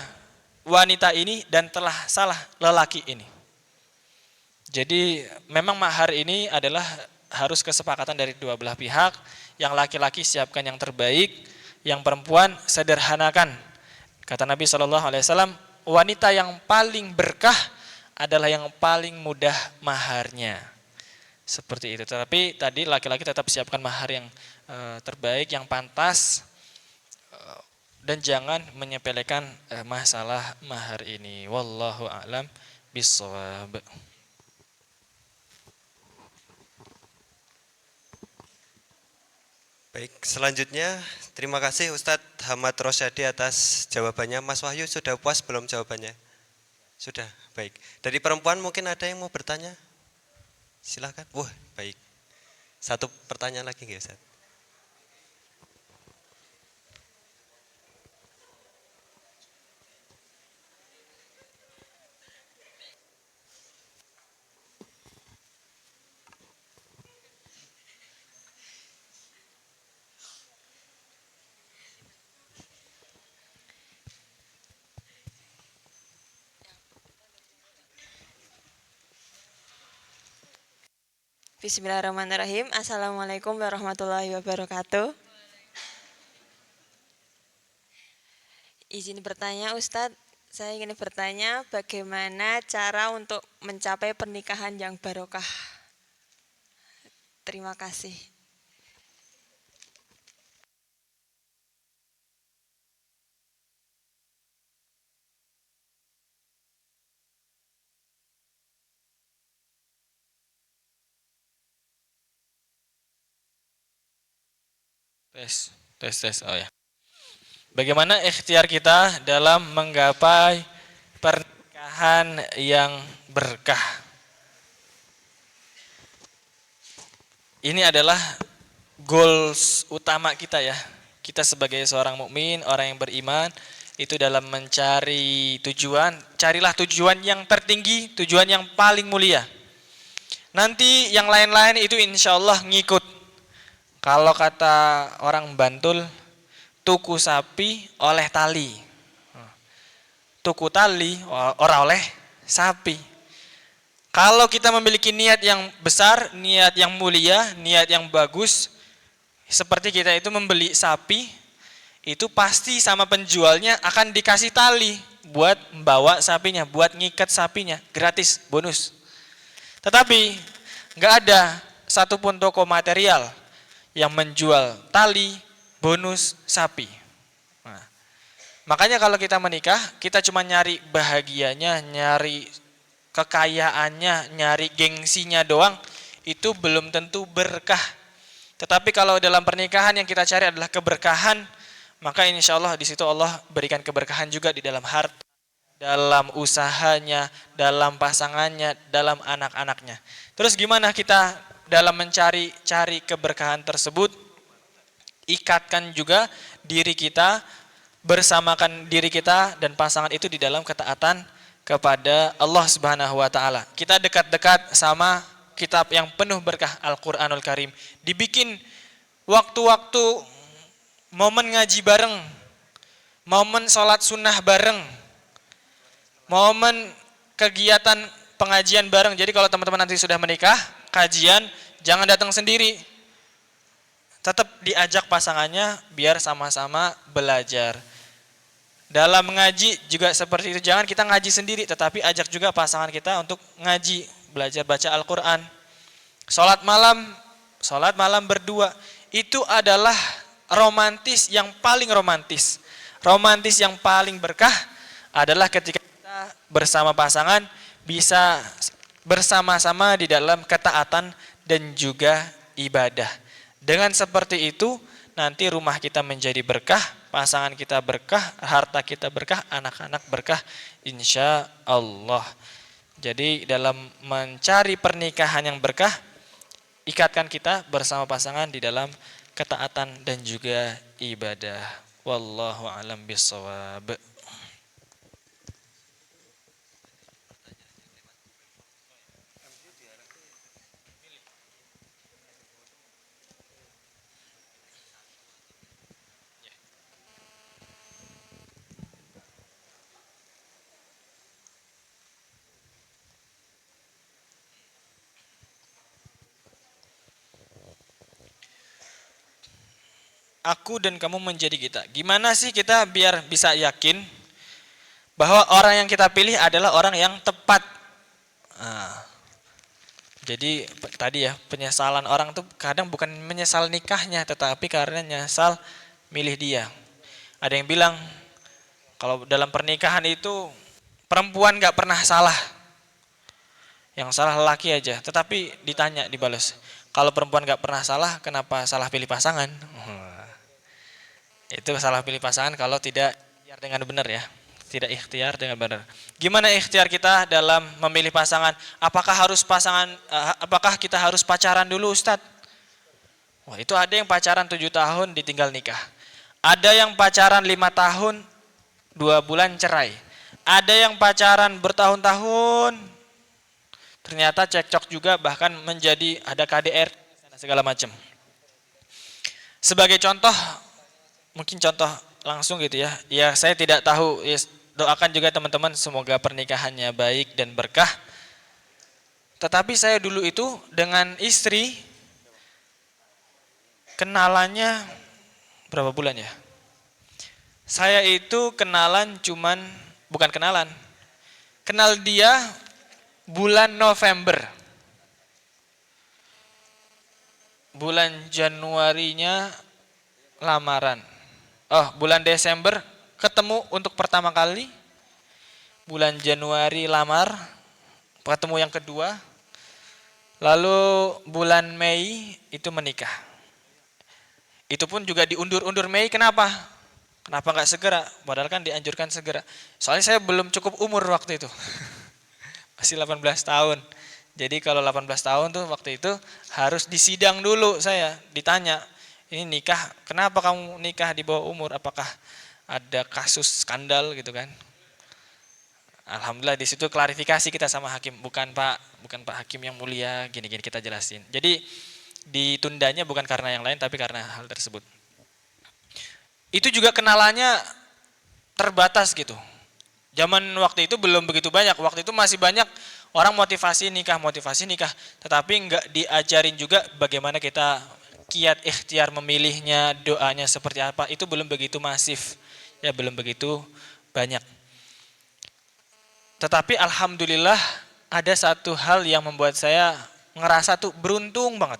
wanita ini dan telah salah lelaki ini. Jadi memang mahar ini adalah harus kesepakatan dari dua belah pihak. Yang laki-laki siapkan yang terbaik, yang perempuan sederhanakan. Kata Nabi SAW, wanita yang paling berkah adalah yang paling mudah maharnya. Seperti itu. Tetapi tadi laki-laki tetap siapkan mahar yang terbaik, yang pantas, dan jangan menyepelekan masalah mahar ini. Wallahu a'lam bishawab. Baik, selanjutnya terima kasih Ustadz Hamad Rosyadi atas jawabannya. Mas Wahyu sudah puas belum jawabannya? Sudah, baik. Dari perempuan mungkin ada yang mau bertanya? Silakan. Wah, baik. 1 pertanyaan lagi nggak Ustadz? Bismillahirrahmanirrahim. Assalamualaikum warahmatullahi wabarakatuh. Izin bertanya Ustadz, saya ingin bertanya bagaimana cara untuk mencapai pernikahan yang barokah. Terima kasih. Tes. Oh ya. Bagaimana ikhtiar kita dalam menggapai pernikahan yang berkah? Ini adalah goals utama kita ya. Kita sebagai seorang mukmin, orang yang beriman, itu dalam mencari tujuan, carilah tujuan yang tertinggi, tujuan yang paling mulia. Nanti yang lain-lain itu insya Allah ngikut. Kalau kata orang Bantul, tuku sapi oleh tali. Tuku tali ora oleh sapi. Kalau kita memiliki niat yang besar, niat yang mulia, niat yang bagus, seperti kita itu membeli sapi, itu pasti sama penjualnya akan dikasih tali buat membawa sapinya, buat ngikat sapinya, gratis, bonus. Tetapi nggak ada satupun toko material yang menjual tali bonus sapi. Nah, makanya kalau kita menikah, kita cuma nyari bahagianya, nyari kekayaannya, nyari gengsinya doang, itu belum tentu berkah. Tetapi kalau dalam pernikahan yang kita cari adalah keberkahan, maka insya Allah di situ Allah berikan keberkahan juga di dalam harta, dalam usahanya, dalam pasangannya, dalam anak-anaknya. Terus gimana kita dalam mencari keberkahan tersebut? Ikatkan juga diri kita, bersamakan diri kita dan pasangan itu di dalam ketaatan kepada Allah Subhanahu wa taala. Kita dekat-dekat sama kitab yang penuh berkah Al-Qur'anul Karim. Dibikin waktu-waktu momen ngaji bareng, momen sholat sunnah bareng, momen kegiatan pengajian bareng. Jadi kalau teman-teman nanti sudah menikah, kajian, jangan datang sendiri. Tetap diajak pasangannya biar sama-sama belajar. Dalam mengaji juga seperti itu, jangan kita ngaji sendiri, tetapi ajak juga pasangan kita untuk ngaji, belajar baca Al-Quran. Sholat malam berdua, itu adalah romantis yang paling romantis. Romantis yang paling berkah adalah ketika kita bersama pasangan bisa bersama-sama di dalam ketaatan dan juga ibadah. Dengan seperti itu, nanti rumah kita menjadi berkah, pasangan kita berkah, harta kita berkah, anak-anak berkah, insya Allah. Jadi dalam mencari pernikahan yang berkah, ikatkan kita bersama pasangan di dalam ketaatan dan juga ibadah. Wallahu a'lam bishawab. Aku dan kamu menjadi kita. Gimana sih kita biar bisa yakin bahwa orang yang kita pilih adalah orang yang tepat? Nah, jadi tadi ya, penyesalan orang tuh kadang bukan menyesal nikahnya, tetapi karena nyesal milih dia. Ada yang bilang kalau dalam pernikahan itu perempuan gak pernah salah, yang salah laki aja. Tetapi ditanya, dibalas, kalau perempuan gak pernah salah, kenapa salah pilih pasangan? Itu salah pilih pasangan kalau tidak ikhtiar dengan benar ya. Tidak ikhtiar dengan benar. Gimana ikhtiar kita dalam memilih pasangan? Apakah kita harus pacaran dulu, Ustadz? Wah, itu ada yang pacaran 7 tahun ditinggal nikah. Ada yang pacaran 5 tahun 2 bulan cerai. Ada yang pacaran bertahun-tahun ternyata cekcok juga, bahkan menjadi ada KDR segala macam. Sebagai contoh, mungkin contoh langsung gitu ya. Ya saya tidak tahu, ya, doakan juga teman-teman semoga pernikahannya baik dan berkah. Tetapi saya dulu itu dengan istri kenalannya berapa bulan ya? Saya itu kenal dia bulan November. Bulan Januarinya lamaran. Bulan Desember ketemu untuk pertama kali. Bulan Januari lamar, ketemu yang kedua. Lalu bulan Mei itu menikah. Itu pun juga diundur-undur Mei, kenapa? Kenapa nggak segera? Padahal kan dianjurkan segera. Soalnya saya belum cukup umur waktu itu. Masih 18 tahun. Jadi kalau 18 tahun tuh waktu itu harus disidang dulu saya, ditanya. Ini nikah, kenapa kamu nikah di bawah umur? Apakah ada kasus skandal gitu kan? Alhamdulillah di situ klarifikasi kita sama hakim, bukan Pak Hakim yang mulia, gini-gini kita jelasin. Jadi ditundanya bukan karena yang lain, tapi karena hal tersebut. Itu juga kenalannya terbatas gitu. Zaman waktu itu belum begitu banyak, waktu itu masih banyak orang motivasi nikah, tetapi enggak diajarin juga bagaimana kita kiat ikhtiar memilihnya, doanya seperti apa, itu belum begitu masif, ya belum begitu banyak. Tetapi alhamdulillah ada satu hal yang membuat saya ngerasa tuh beruntung banget.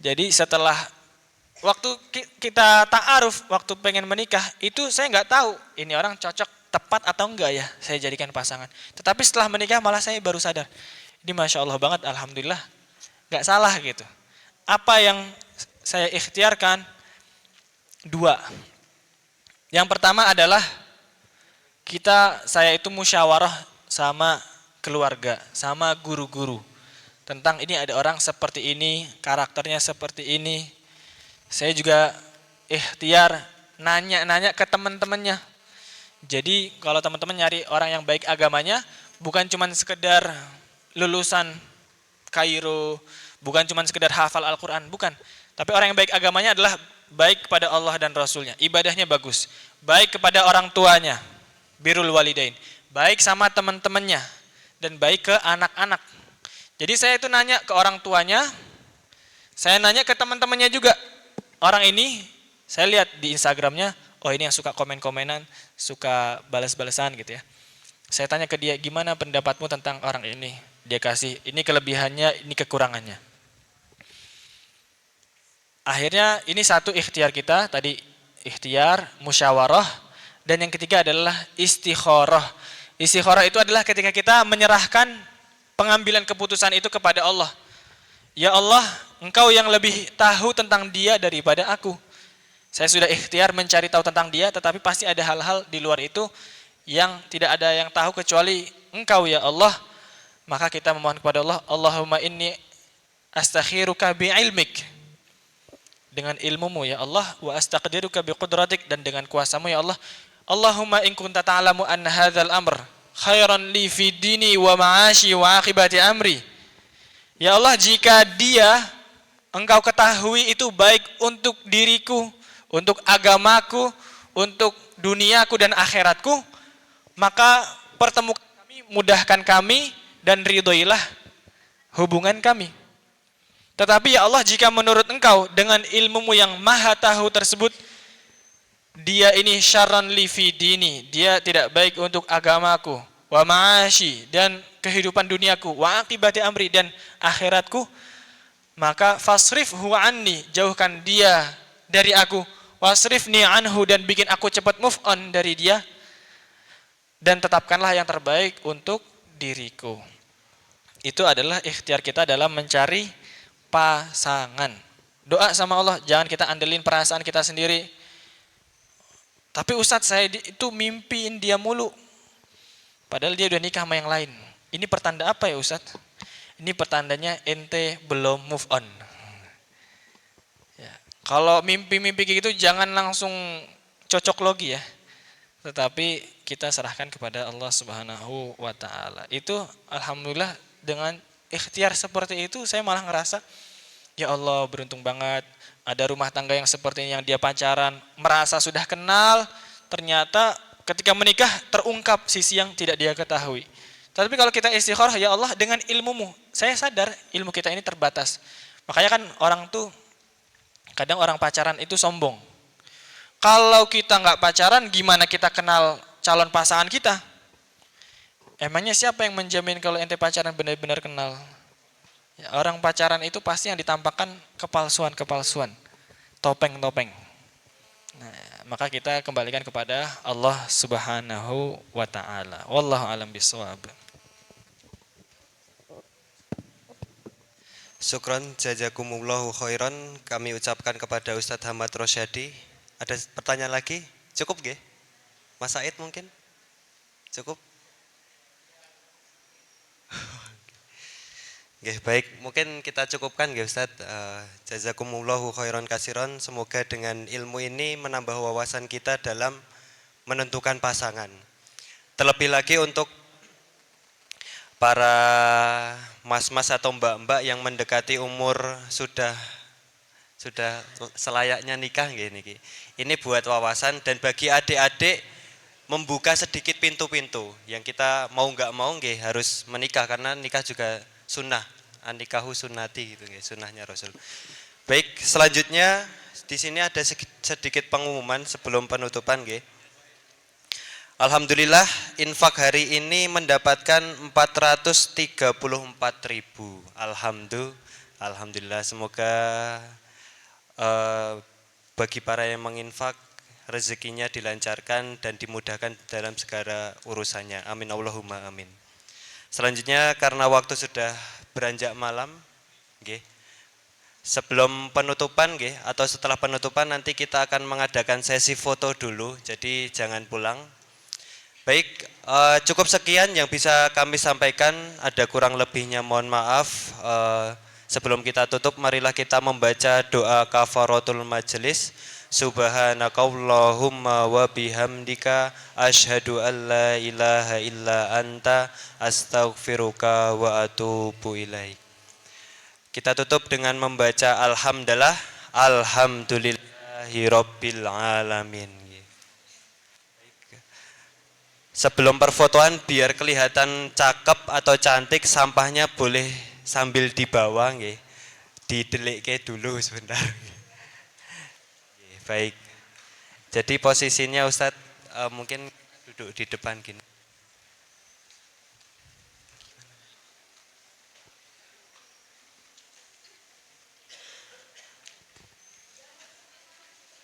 Jadi setelah waktu kita ta'aruf, waktu pengen menikah, itu saya nggak tahu ini orang cocok, tepat atau enggak ya saya jadikan pasangan. Tetapi setelah menikah malah saya baru sadar, ini Masya Allah banget, alhamdulillah nggak salah gitu. Apa yang saya ikhtiarkan? 2. Yang pertama adalah saya itu musyawarah sama keluarga, sama guru-guru. Tentang ini ada orang seperti ini, karakternya seperti ini. Saya juga ikhtiar nanya-nanya ke teman-temannya. Jadi kalau teman-teman nyari orang yang baik agamanya, bukan cuma sekedar lulusan Kairo, bukan cuma sekedar hafal Al-Quran, bukan. Tapi orang yang baik agamanya adalah baik kepada Allah dan Rasulnya, ibadahnya bagus, baik kepada orang tuanya, birrul walidain, baik sama teman-temannya, dan baik ke anak-anak. Jadi saya itu nanya ke orang tuanya, saya nanya ke teman-temannya juga. Orang ini saya lihat di Instagramnya, oh ini yang suka komen-komenan, suka balas-balasan gitu ya. Saya tanya ke dia, gimana pendapatmu tentang orang ini? Dia kasih, ini kelebihannya, ini kekurangannya. Akhirnya ini satu ikhtiar kita, tadi ikhtiar, musyawarah, dan yang ketiga adalah istikharah. Istikharah itu adalah ketika kita menyerahkan pengambilan keputusan itu kepada Allah. Ya Allah, Engkau yang lebih tahu tentang dia daripada aku. Saya sudah ikhtiar mencari tahu tentang dia, tetapi pasti ada hal-hal di luar itu yang tidak ada yang tahu kecuali Engkau ya Allah. Maka kita memohon kepada Allah, Allahumma inni astakhiruka bi'ilmik, dengan ilmumu ya Allah, wa astaqdiruka biqudratik, dan dengan kuasamu ya Allah. Allahumma in kunta ta'lamu anna hadzal amr khairan li fi dini wa ma'ashi wa akibati amri. Ya Allah, jika dia Engkau ketahui itu baik untuk diriku, untuk agamaku, untuk duniaku dan akhiratku, maka pertemukan kami, mudahkan kami, dan ridhoilah hubungan kami. Tetapi ya Allah, jika menurut Engkau dengan ilmumu yang maha tahu tersebut, dia ini syarran li fi dini, dia tidak baik untuk agamaku, wa ma'ashi, dan kehidupan duniaku, wa akibati amri, dan akhiratku, maka fasrifhu anni, jauhkan dia dari aku, wasrifni anhu, dan bikin aku cepat move on dari dia, dan tetapkanlah yang terbaik untuk diriku. Itu adalah ikhtiar kita dalam mencari pasangan. Doa sama Allah, jangan kita andelin perasaan kita sendiri. Tapi Ustadz, saya itu mimpiin dia mulu, padahal dia udah nikah sama yang lain. Ini pertanda apa ya Ustadz? Ini pertandanya ente belum move on. Ya. Kalau mimpi-mimpi kayak gitu jangan langsung cocok logi ya. Tetapi kita serahkan kepada Allah Subhanahu wa taala. Itu alhamdulillah dengan ikhtiar seperti itu saya malah ngerasa ya Allah, beruntung banget ada rumah tangga yang seperti ini, yang dia pacaran, merasa sudah kenal, ternyata ketika menikah terungkap sisi yang tidak dia ketahui. Tapi kalau kita istikharah, ya Allah dengan ilmumu, saya sadar ilmu kita ini terbatas. Makanya kan orang tuh, kadang orang pacaran itu sombong. Kalau kita nggak pacaran, gimana kita kenal calon pasangan kita? Emangnya siapa yang menjamin kalau ente pacaran benar-benar kenal? Ya, orang pacaran itu pasti yang ditampakkan kepalsuan-kepalsuan, topeng-topeng. Nah, maka kita kembalikan kepada Allah Subhanahu wa taala. Wallahu a'lam bishawab. Syukron jazakumullahu khairan kami ucapkan kepada Ustadz Hamad Rosyadi. Ada pertanyaan lagi? Cukup nggih? Mas Said mungkin? Cukup? Nggih, baik, mungkin kita cukupkan nggih Ustadz. Jazakumullahu khairan katsiran. Semoga dengan ilmu ini menambah wawasan kita dalam menentukan pasangan. Terlebih lagi untuk para mas-mas atau mbak-mbak yang mendekati umur sudah selayaknya nikah nggih. Ini buat wawasan, dan bagi adik-adik membuka sedikit pintu-pintu yang kita mau nggak mau nggih harus menikah, karena nikah juga sunnah, an-nikahu sunnati gitu nggih, sunnahnya Rasul. Baik, selanjutnya di sini ada sedikit pengumuman sebelum penutupan nggih. Alhamdulillah infak hari ini mendapatkan 434.000. Alhamdulillah, semoga bagi para yang menginfak rezekinya dilancarkan dan dimudahkan dalam segala urusannya. Amin Allahumma amin. Selanjutnya karena waktu sudah beranjak malam, nggih. Sebelum penutupan nggih, atau setelah penutupan nanti kita akan mengadakan sesi foto dulu, jadi jangan pulang. Baik, cukup sekian yang bisa kami sampaikan, ada kurang lebihnya mohon maaf. Sebelum kita tutup, marilah kita membaca doa kafaratul majelis. Subhanakallahumma wa bihamdika asyhadu an la ilaha illa anta astaghfiruka wa atubu ilaik. Kita tutup dengan membaca alhamdulillah. Alhamdulillahi Rabbil Alamin. Sebelum perfotoan biar kelihatan cakep atau cantik, sampahnya boleh sambil dibawa nggih. Didelikke dulu sebentar. Baik. Jadi posisinya Ustadz mungkin duduk di depan gini.